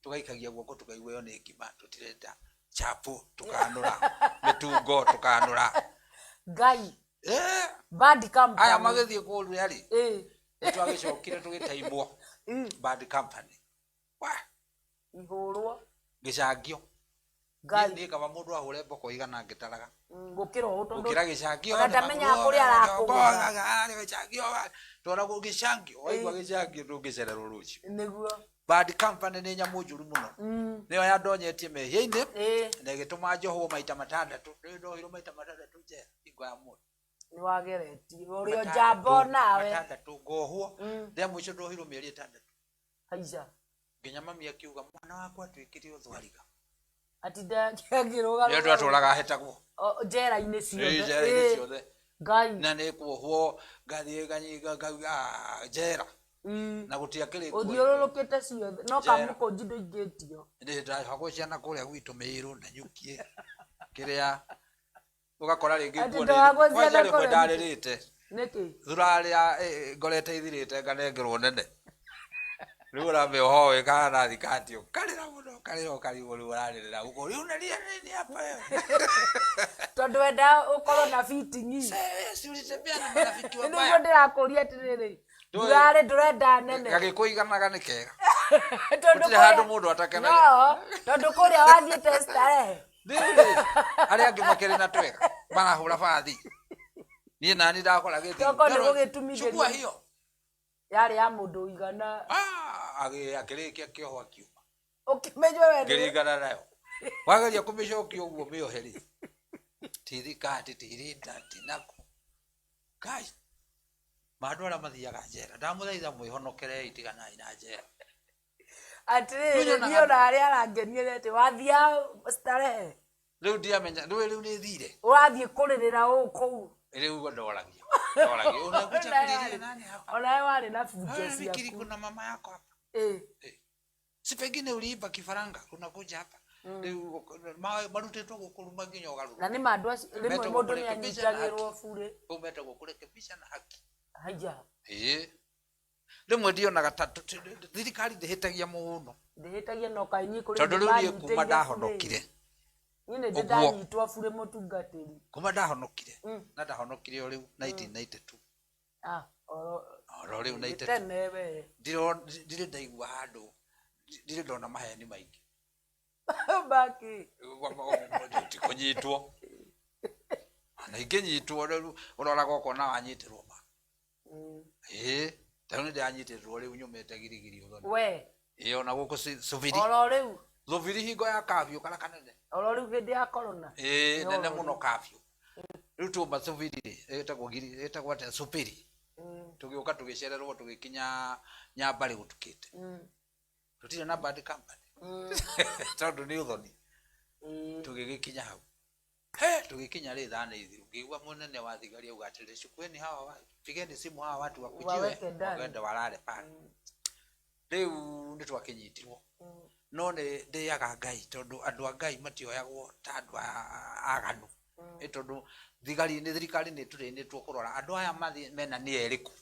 [SPEAKER 8] Tugaikagia guoko tukaigua yo nĩ ngima tũtirenda chapo tukanũra mĩtungo tukanũra
[SPEAKER 5] Ngai bad company
[SPEAKER 8] aya magĩthiĩ kũrĩa rĩ twagĩcokire tũgĩtaimwo bad company
[SPEAKER 5] ihũrwo
[SPEAKER 8] gĩcangio niĩ kaba mũndũ ahũre mboko igana ngĩtaraga
[SPEAKER 5] gũkĩra ũtondũ
[SPEAKER 8] gũkĩra gĩcangio
[SPEAKER 5] ona ndamenya kũrĩa arakũgũtha
[SPEAKER 8] gĩcangio twaragwo gĩcangio waigua gĩcangio ndũngĩcererwo rũciũ
[SPEAKER 5] nĩguo
[SPEAKER 8] bad company nĩ nyamũ njũru mũno nĩyo yandonyetie mehia-inĩ na ĩgĩtũma njohwo maita matandatũ ndohirwo maita matandatũ njera hingo ya mũndũ
[SPEAKER 5] nĩ wageretie ũrĩa njamba nawe
[SPEAKER 8] matandatũ ngohwo rĩa mũico ndohirwo mĩeri ĩtandatũ
[SPEAKER 5] haica
[SPEAKER 8] nginya mami akiuga mwana wakwa twĩkĩre ũthwariga
[SPEAKER 5] ati ndangĩrũga
[SPEAKER 8] nĩ andũ atũraga ahetagwo
[SPEAKER 5] njera-inĩ
[SPEAKER 8] ciothe
[SPEAKER 5] Ngai
[SPEAKER 8] na nĩ kuohwo ngathiĩ ngauga njera na gũtiakĩrĩ
[SPEAKER 5] ũthiũrũrũkĩte ciothe no kamũkũnji ndũingĩtio
[SPEAKER 8] ndĩ ndahagwo ciana kũrĩa gwitũ Mĩirũ na nyukie kĩrĩa ũgakora rĩngĩ kwanja rĩmwe ndarĩrĩte
[SPEAKER 5] nĩkĩ
[SPEAKER 8] thurarĩa ngorete ithirĩte nganengerwo nene Rura me hoe kana thikatio. Kalira muno, kalira karibu rurarira. Uko riuna ria nini hapa wewe?
[SPEAKER 5] Tondu enda ukoro na fitting.
[SPEAKER 8] Si ulitembea na marafiki wabaya.
[SPEAKER 5] Ndio ndirakuria tiriri. Ndurare ndurenda nene.
[SPEAKER 8] Gagikuiganaga ni kega.
[SPEAKER 5] Tondu
[SPEAKER 8] kuria handu mundu atakena.
[SPEAKER 5] No, tondu kuria wathiite stare.
[SPEAKER 8] Ndiri. Ari angi makere na twega. Bana hura fathi. Ni nani ndakora giti.
[SPEAKER 5] Toko ndigugitumithia.
[SPEAKER 8] Chukua hiyo.
[SPEAKER 5] Yari ya mundu igana.
[SPEAKER 8] Akirikia kioho akiuma.
[SPEAKER 5] Ukimenywa wewe.
[SPEAKER 8] Ngirigana nayo. Wagaria kumishokia uguo mioheri. Tirikati tirinda tinako. Kai. Madora mathiaga njera. Ndamuthaitha mwihonokere itigana ina njera.
[SPEAKER 5] Atiri ndio na aria arangenie ati wathia starehe.
[SPEAKER 8] Riu ndiamenya riu ni thire.
[SPEAKER 5] Urathie kuririra uku.
[SPEAKER 8] Riu ndoragia. Ndoragia. Unakuja kuliria nani hapa?
[SPEAKER 5] Ona wale na fujo cia.
[SPEAKER 8] Fikiri kuna mama yako hapa. Si pengine uliiba kifaranga unakuja hapa. Riu marutetwo gukuruma nginya ugaru.
[SPEAKER 5] Na ni mandu rimwe mundu ni anyitagirwo bure.
[SPEAKER 8] Umete gukurekebisha na haki.
[SPEAKER 5] Haya.
[SPEAKER 8] Rimwe ndionaga thirikari ndihitagia muno.
[SPEAKER 5] Ndihitagia no kainyi kuri.
[SPEAKER 8] Tondu riu ni kuma ndahonokire.
[SPEAKER 5] Nyine ndanyitwa bure mutungatiri.
[SPEAKER 8] Kuma ndahonokire. Na ndahonokire riu 1992. Oro riu 92.
[SPEAKER 5] Tenewe.
[SPEAKER 8] Ndire ndaigua handu. Ndire ndona maheni maingi.
[SPEAKER 5] Baki.
[SPEAKER 8] Kunyitwo. Na ikinyitwo riu uroraga ukona wanyitirwo ma. Tano ndanyitirwo riu nyumete girigiri uthoni.
[SPEAKER 5] We.
[SPEAKER 8] Ona guku Suviri.
[SPEAKER 5] Oro riu.
[SPEAKER 8] Suviri hingo ya kafyu kala kanene.
[SPEAKER 5] Oro riu hindi ya corona.
[SPEAKER 8] Nene muno kafyu. Riu tuma Suviri etagwo giri etagwo ate Supiri. Tugiuka tugicererwo tugikinya Nyambari gutukite. Tutire na bad company. Tondu ni uthoni. Tugigikinya hau. Tugikinya ri thana ithiru ngigwa munene wa thigari ugatire cukweni hawa pigeni simu hawa watu wakujiwe wagenda walale pale. Riu ni twakinyitirwo. No ne ndiaga Ngai tondu andu a Ngai matioyagwo ta andu aganu. Tondu thirikari ni turinitwo kurora andu aya mathi mena ni eriku.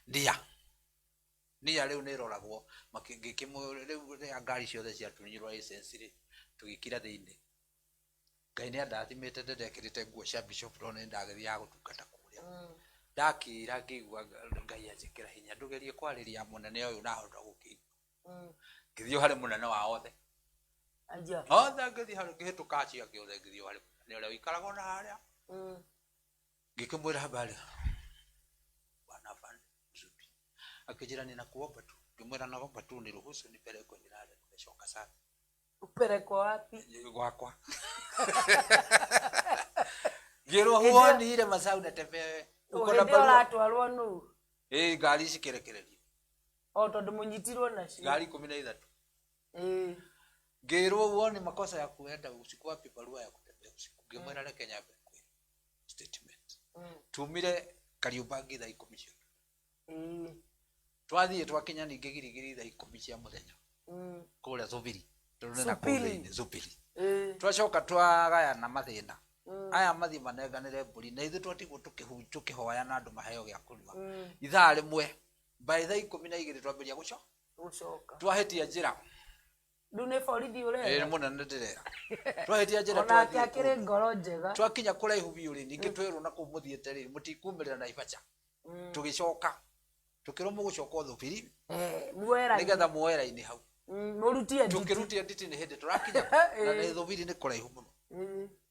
[SPEAKER 8] Ndia riu ni roragwo makingikimwe riu ngari ciothe cia tunyirwa license ri tugikira thiini. Ngai ni andathimite ndekirite nguo cia bishop rone ndagithia gutungata kuria. Ndakira ngigwa Ngai anjikira hinya ndugerie kwariria munene uyu na hota gukigwa. Ngithio hari munene wa othe.
[SPEAKER 5] Aja.
[SPEAKER 8] Othe ngithi hari ngihituka cia kiothe ngithio hari ni uria wikaraga na haria. Ngikimwira habari. Bwana Van Zubi. Akijira ninakuomba tu. Ngimwira naomba tu niruhusu nipelekwe nilale nimeshoka sana.
[SPEAKER 5] Upelekwa wapi?
[SPEAKER 8] Gwakwa. Ngirwo huoni ile masau natembea.
[SPEAKER 5] Uko na barua atwarwo nu.
[SPEAKER 8] Ngari cikirekererio.
[SPEAKER 5] Tondu munyitirwo nacio.
[SPEAKER 8] Ngari 13. Ngirwo huoni makosa ya kuenda usiku wapi barua ya kutembea usiku. Ngimwira reke nyambe kweli. Statement. Tumire Kariubangi thaa 10. Twathie twakinya ninge girigiri thaa 10 cia muthenya. Kuria Suviri. Supiri. Twacoka twagaya na mathina. Aya mathi manenganire mburi na ithu twatigwo tukihoya na andu maheo gya kunywa. Ithaa rimwe by thaa 12 twambiria gucoka. Twahetia njira.
[SPEAKER 5] Ndune borithi ure.
[SPEAKER 8] Munene ndirera. Twahetia njira
[SPEAKER 5] twathi. Ona akire ngoro njega.
[SPEAKER 8] Twakinya kuraihu biu ri ningi twirwo na kumuthiete ri mutikumirira na ibacha. Tugicoka. Tukiromo gucoka Thupiri.
[SPEAKER 5] Muera.
[SPEAKER 8] Nigetha muera-ini hau.
[SPEAKER 5] Murutie nditi.
[SPEAKER 8] Tukirutia nditi ni hindi turakinya na ni Thupiri ni kuraihu muno.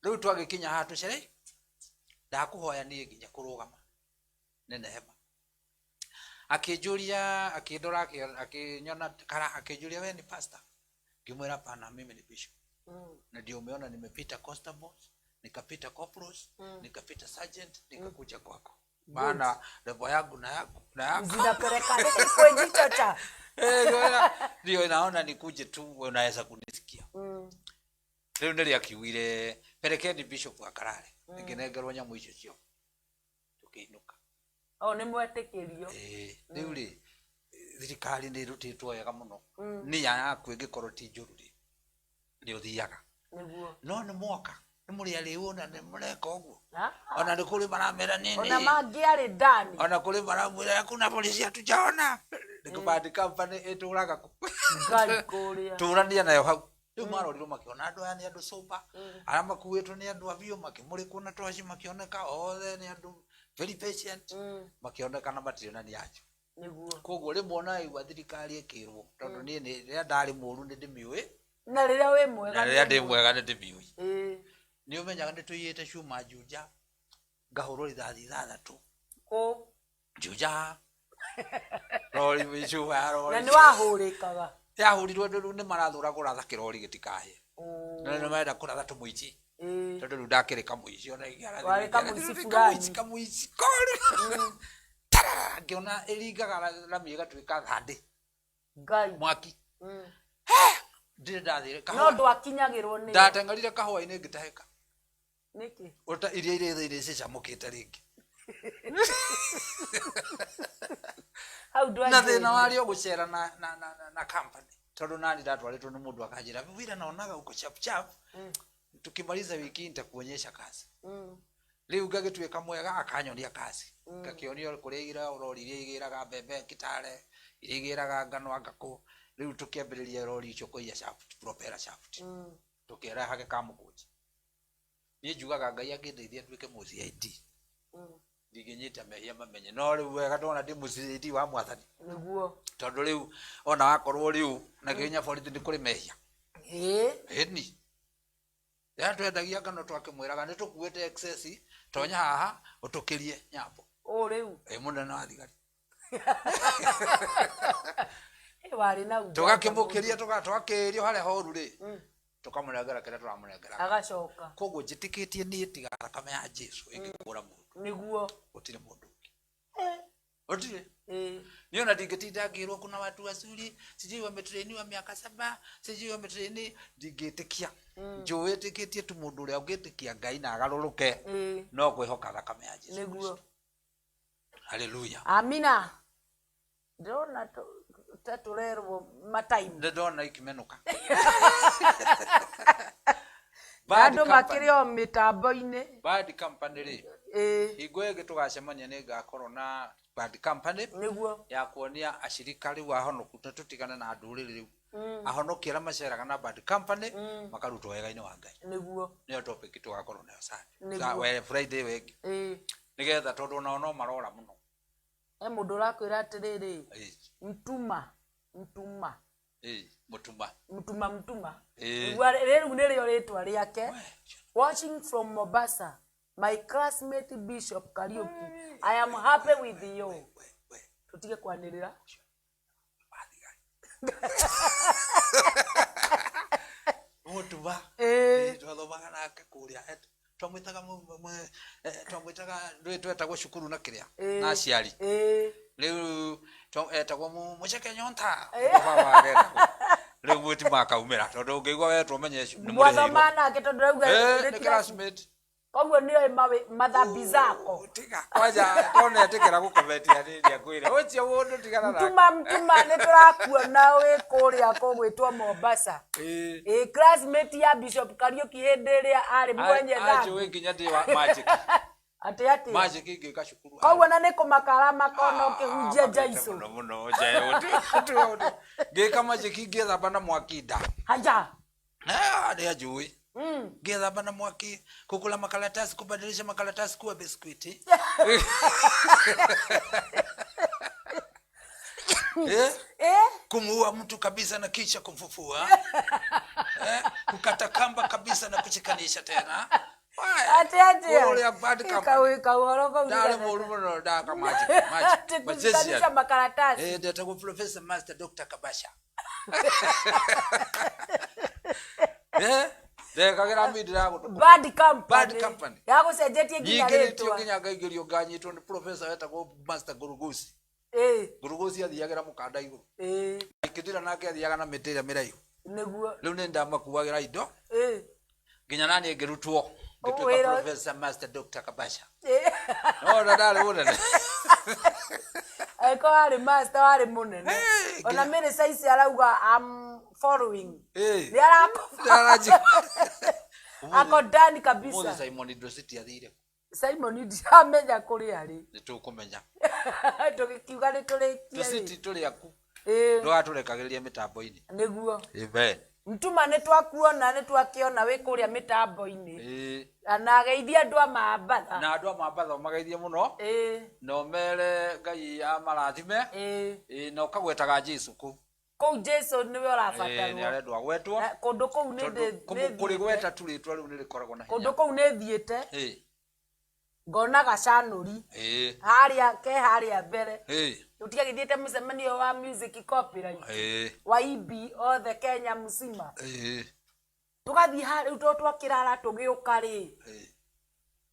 [SPEAKER 8] Riu twagikinya hatu cere. Ndakuhoya ni nginya kurugama. Nene hema. Akijuria akindora akinyona kara akijuria we ni pastor. Ngimwira pana mimi ni bishop. Na ndio umeona nimepita constables, nikapita corporals, nikapita sergeant, nikakuja kwako. Maana level yangu na yako
[SPEAKER 5] zinapeleka kwenye chocha.
[SPEAKER 8] Ndio naona nikuje tu unaweza kunisikia. Leo ndali akiwire pelekeni bishop akarare. Nginengerwa nyamu icio cio. Tukiinuka.
[SPEAKER 5] Ni mwetekerio.
[SPEAKER 8] Riu ri thirikari ni rutitwo wega muno. Ni ya kwingikorwo ti njuru ri. Ni uthiaga.
[SPEAKER 5] Niguo.
[SPEAKER 8] No ni mwoka. Ni muri ari wona ni mureka uguo. Ona ni kuri maramera nini.
[SPEAKER 5] Ona mangi ari ndani.
[SPEAKER 8] Ona kuri maramwira kuna polisi hatujaona. bad company eturaga ku
[SPEAKER 5] ngai kuria
[SPEAKER 8] turania nayo hau riu marorirwo makiona andu aya ni andu sober aria makuitwo ni andu avio makimurikwo na toci makioneka othe ni andu very patient makionekana matirionani acio
[SPEAKER 5] niguo
[SPEAKER 8] koguo rimwe na igua thirikari ikirwo tondu ni riria ndari muru ni ndimiui
[SPEAKER 5] na riria we mwega
[SPEAKER 8] na riria ndi mwega ni ndimiui ni umenyaga ni tuyite cuma Juja ngahurwo rithathi 3
[SPEAKER 5] ko
[SPEAKER 8] Juja rori wicu ya rori
[SPEAKER 5] na ni wahurikaga
[SPEAKER 8] yahurirwo ndu ni marathura kuratha kirori gitikahe na ni maenda kuratha tumuici tondu ru ndakirika muici ona igara
[SPEAKER 5] warika muici fulani
[SPEAKER 8] kamuici kori ngiona eringaga rami igatuika thandi
[SPEAKER 5] ngai
[SPEAKER 8] mwaki ndire ndathire
[SPEAKER 5] no ndwakinyagirwo ni
[SPEAKER 8] ndatengarire kahwa-ini ngitahika
[SPEAKER 5] niki
[SPEAKER 8] uta iria ire thiri cicamukite ringi
[SPEAKER 5] how do I
[SPEAKER 8] na thina wario gucera na company tondu nani ndatwaritwo ni mundu akanjira wira naonaga uko chap chap tukimaliza wiki nitakuonyesha kazi riu ngagituika mwega akanyonia kazi ngakionio kurigira uroririe igiraga mbembe kitare igiraga ngano angako riu tukiambiriria rori icio kuiya shaft propeller shaft tukiera hage kamukuji ni njugaga ngai angindeithia nduike muCID ndiginyita mehia mamenye no riu wega ndona ndi muCID wa mwathani
[SPEAKER 5] niguo
[SPEAKER 8] tondu riu ona wakorwo riu na Kenya borithi ndi kuri mehia ni ya twendagia ngano twakimwiraga ni tukuite excess tonya haha utukirie nyambo
[SPEAKER 5] riu
[SPEAKER 8] munene wa thigari
[SPEAKER 5] wari na uga
[SPEAKER 8] tugakimukiria tugakirio haria horu ri tukamurengera kira turamurengera
[SPEAKER 5] agacoka
[SPEAKER 8] koguo njitikitie ni tiga thakame ya Jesu ingikura mundu
[SPEAKER 5] niguo
[SPEAKER 8] gutire mundu utire ni ona ndingitinda ngirwo kuna watu wazuri sijui wametrainiwa miaka 7 sijui wametraini ndingitikia njuwitikitie tu mundu uria ungitikia ngai na agaruruke no kwihoka thakame ya Jesu
[SPEAKER 5] niguo
[SPEAKER 8] haleluya
[SPEAKER 5] amina ndona taturerwo mataimu
[SPEAKER 8] ndona ikimenuka
[SPEAKER 5] andu makirio mitambo-ini
[SPEAKER 8] bad company ri hingo ĩngĩ tugacemania nĩ ngakorwo na bad company
[SPEAKER 5] niguo
[SPEAKER 8] ya kuonia ashirika riu ahonoku tutigane na ndurĩrĩ riu ahonoki arĩa maceraga na bad company makarutwo wega-inĩ wa Ngai
[SPEAKER 5] niguo
[SPEAKER 8] nĩyo topic tugakorwo nayo sana we Friday wengi nigetha tondu nao no marora muno
[SPEAKER 5] mundu urakwira atiriri mtuma mtuma riu nirio ritwa riake watching from Mombasa my classmate Bishop Kariuki I am happy with you tutige kwanirira
[SPEAKER 8] mutuma twathomaga nake kuria twamwitaga twetagwo cukuru na kiria na aciari riu etagwo muceke nyonta riu gwiti makaumira tondu ungiigua wetwo menye ni
[SPEAKER 5] mwathoma nake tondu rauga
[SPEAKER 8] ni classmate
[SPEAKER 5] koguo nio mathambi zako
[SPEAKER 8] tiga kwaja tone tikira gukometia ni akwire ucio mundu tigana
[SPEAKER 5] na mtuma ni turakuona wi kuria kugwitwo Mombasa classmate ya Bishop Kariuki hindi iria ari mwenye thani
[SPEAKER 8] ajo nginya ndi wa magic
[SPEAKER 5] ati
[SPEAKER 8] magic ingika cukuru
[SPEAKER 5] koguo na ni kumakara makona ukihunjia jaiso
[SPEAKER 8] muno jayo ngika magic ngithamba na mwaki nda
[SPEAKER 5] haja
[SPEAKER 8] ni ajui ngithamba na mwaki kukula makaratasi kubadilisha makaratasi kuwa biskuiti kumuua mtu kabisa na kisha kumfufua kukata kamba kabisa na kuchikanisha tena
[SPEAKER 5] ati kauhoro
[SPEAKER 8] dale murumo ndaka magic
[SPEAKER 5] kuchikanisha makaratasi
[SPEAKER 8] ndetagwo Professor Master Dr. Kabasha ndekagira mbindira gutu
[SPEAKER 5] bad
[SPEAKER 8] company
[SPEAKER 5] yagucenjetie nginya ritwa
[SPEAKER 8] nginya ngaigirio nganyitwo ni Professor wetagwo Master Gurugusi Gurugusi athiagira mukanda iguru ikidira nake athiaga na mitiria miraihu
[SPEAKER 5] niguo
[SPEAKER 8] riu ni ndamakuagira indo nginya nani ngirutwo ngituika Professor Master Dr. Kabasha no ndale unene
[SPEAKER 5] eko ari master ari munene ona mire size arauga am following ni
[SPEAKER 8] araji
[SPEAKER 5] ako ndani kabisa
[SPEAKER 8] Moses Simon Idrositi athire
[SPEAKER 5] Simon ndiamenya kuri ari
[SPEAKER 8] nitukumenya
[SPEAKER 5] tukiuga ni turi
[SPEAKER 8] Idrositi turi aku ndugaturekagiririe mitambo-ini
[SPEAKER 5] niguo
[SPEAKER 8] amen
[SPEAKER 5] Mtuma nitwakuona nitwakiona wi kuria mitambo-ini na ageithia andu a mabatha
[SPEAKER 8] na andu a mabatha magaithie muno no mere Ngai amarathime na ukagwetaga Jesu
[SPEAKER 5] kou Jesu niwe urabatarwo
[SPEAKER 8] ni arendwo agwetwo
[SPEAKER 5] kundu kou ni
[SPEAKER 8] kuri gweta turitwa riu ni rikoragwo na hinya
[SPEAKER 5] kundu kou ni thiete ngona gacanuri haria mbere tutigagithiete mucemanio wa music copyright wa ibi othe Kenya mzima tugathi hari twakirara tugiuka ri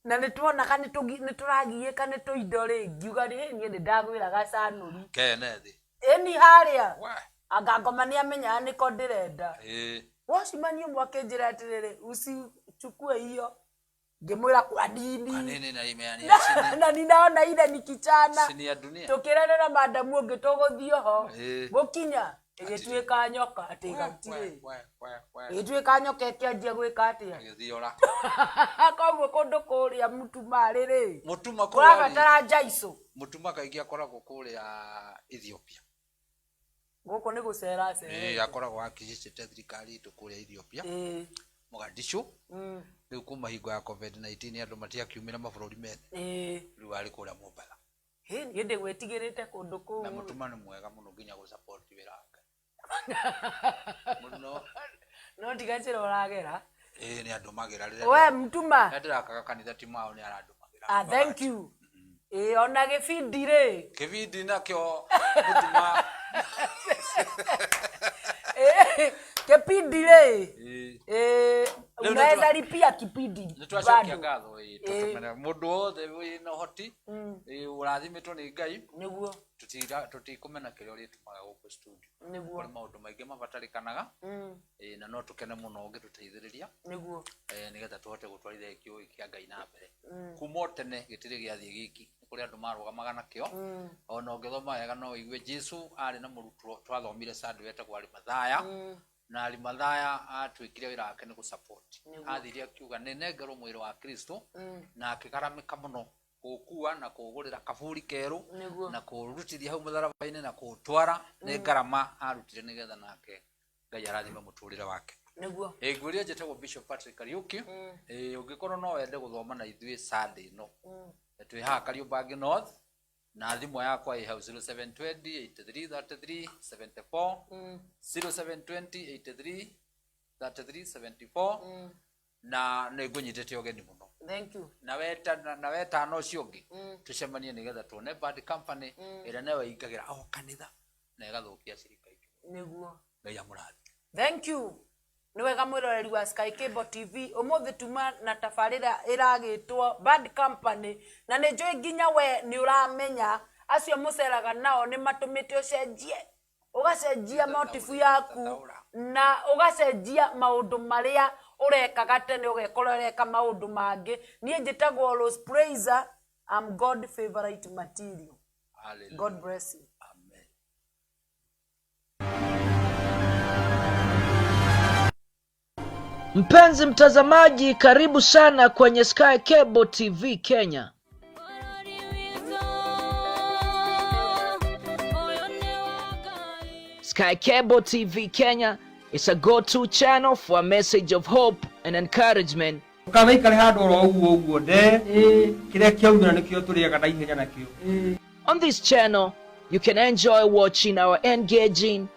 [SPEAKER 5] na nituonaga nituragiika nituindo ri ngiuga ri nie ndagwira gacanuri
[SPEAKER 8] kene thi
[SPEAKER 5] eni haria anga ngoma ni amenya niko ndirenda wacimanie mwakinjira atiriri usichukue hiyo ngimwira kwa nini na ninaona ile ni kichana tukirana na madamu ngituguthio ho gukinya igituika nyoka atigantire igituika nyoka kianjia gwika atia
[SPEAKER 8] agithiora
[SPEAKER 5] koguo kundu kuria mutuma riri
[SPEAKER 8] mutuma
[SPEAKER 5] kurabatara Jaiso
[SPEAKER 8] mutuma kaingi akoragwo kuria Ethiopia
[SPEAKER 5] guko ni gucera
[SPEAKER 8] akoragwo akijicite thirikari itu kuria Ethiopia Mogadishu riu kuma hingo ya COVID-19 andu matiakiumira mabururi mene riu ari kuria Mombasa
[SPEAKER 5] ni ndigwetigirite kundu kuu
[SPEAKER 8] na mutuma ni mwega muno nginya gu support wira wake muno
[SPEAKER 5] no ndigacira uragera
[SPEAKER 8] ni andu magira riria
[SPEAKER 5] we mtuma
[SPEAKER 8] ndirakaga kanitha timao ni arandumagira
[SPEAKER 5] thank you ona gibindi ri
[SPEAKER 8] kibindi nakio mutuma
[SPEAKER 5] kipindi ri unaweza lipia kipindi
[SPEAKER 8] nitwacokia ngatho tutumena mundu wothe wina uhoti urathimitwo ni Ngai
[SPEAKER 5] niguo
[SPEAKER 8] tutikumena kiria uri tumaga guku studio
[SPEAKER 5] niguo
[SPEAKER 8] kuri maundu maingi mabatarikanaga na no tukene muno ngituteithiriria
[SPEAKER 5] niguo
[SPEAKER 8] nigetha tuhote gutwarithia kiu kia Ngai na mbere kuma tene gitiri giathie giki kuri andu marugamaga nakio ona ungithoma wega no igue Jesu ari na murutwo twathomire Sunday wetagwo Arimathaya na Arimathaya atwikire wira wake ni gu support athiria akiuga nenengerwo mwiri wa Kristo na akikaramika muno gukua na kugurira kaburi keru na kurutithia hau mutharabaini na kutwara ni ngarama arutire nigetha nake Ngai arathime muturire wake
[SPEAKER 5] niguo
[SPEAKER 8] ngwiria jetagwo Bishop Patrick Kariuki ungikorwo no wende guthoma na ithuĩ Sunday no twi ha Kariubangi North na thimu yakwa hau 0720833374 0720833374 na nigunyitete ogeni muno
[SPEAKER 5] thank you
[SPEAKER 8] na weta no ciongi tucemanie nigetha tuone bad company ira nayo ingagira o kanitha na igathukia cirika itu
[SPEAKER 5] niguo
[SPEAKER 8] Ngai amurathi
[SPEAKER 5] thank you niwega mwiroreri wa Sky Cable TV umuthi tuma na tafarira iragitwo bad company na ni njui nginya we ni uramenya acio muceraga nao ni matumite ugacenjia motive yaku na ugacenjia maundu maria urekaga tene ugekorwo ureka maundu mangi nie njitagwo Rose Praiser I'm God favorite material.
[SPEAKER 8] Hallelujah.
[SPEAKER 5] God bless you.
[SPEAKER 8] Amen.
[SPEAKER 4] Mpenzi mtazamaji, karibu sana kwenye Sky Cable TV Kenya. Sky Cable TV Kenya is a go-to channel for a message of hope and encouragement. On this channel, you can enjoy watching our engaging,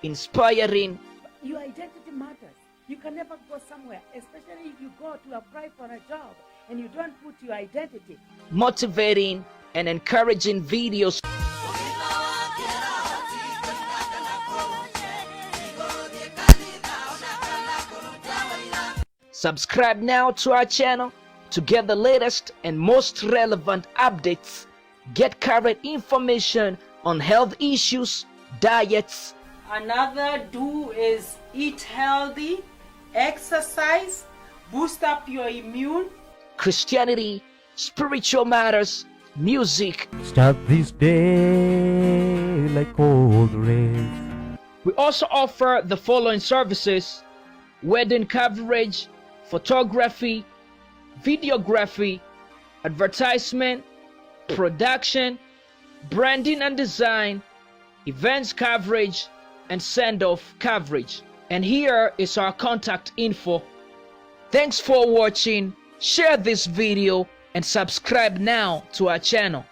[SPEAKER 4] inspiring,
[SPEAKER 9] your identity matters. You can never go somewhere, especially if you go to apply for a job and you don't put your identity.
[SPEAKER 4] motivating, and encouraging videos. Subscribe now to our channel to get the latest and most relevant updates. Get current information on health issues, diets.
[SPEAKER 9] Another do is eat healthy, exercise, boost up your immune.
[SPEAKER 4] Christianity, spiritual matters, music.
[SPEAKER 6] Start this day like cold rain.
[SPEAKER 4] We also offer the following services: wedding coverage, photography, videography, advertisement, production, branding and design, events coverage, and send-off coverage. And here is our contact info. Thanks for watching. Share this video and subscribe now to our channel.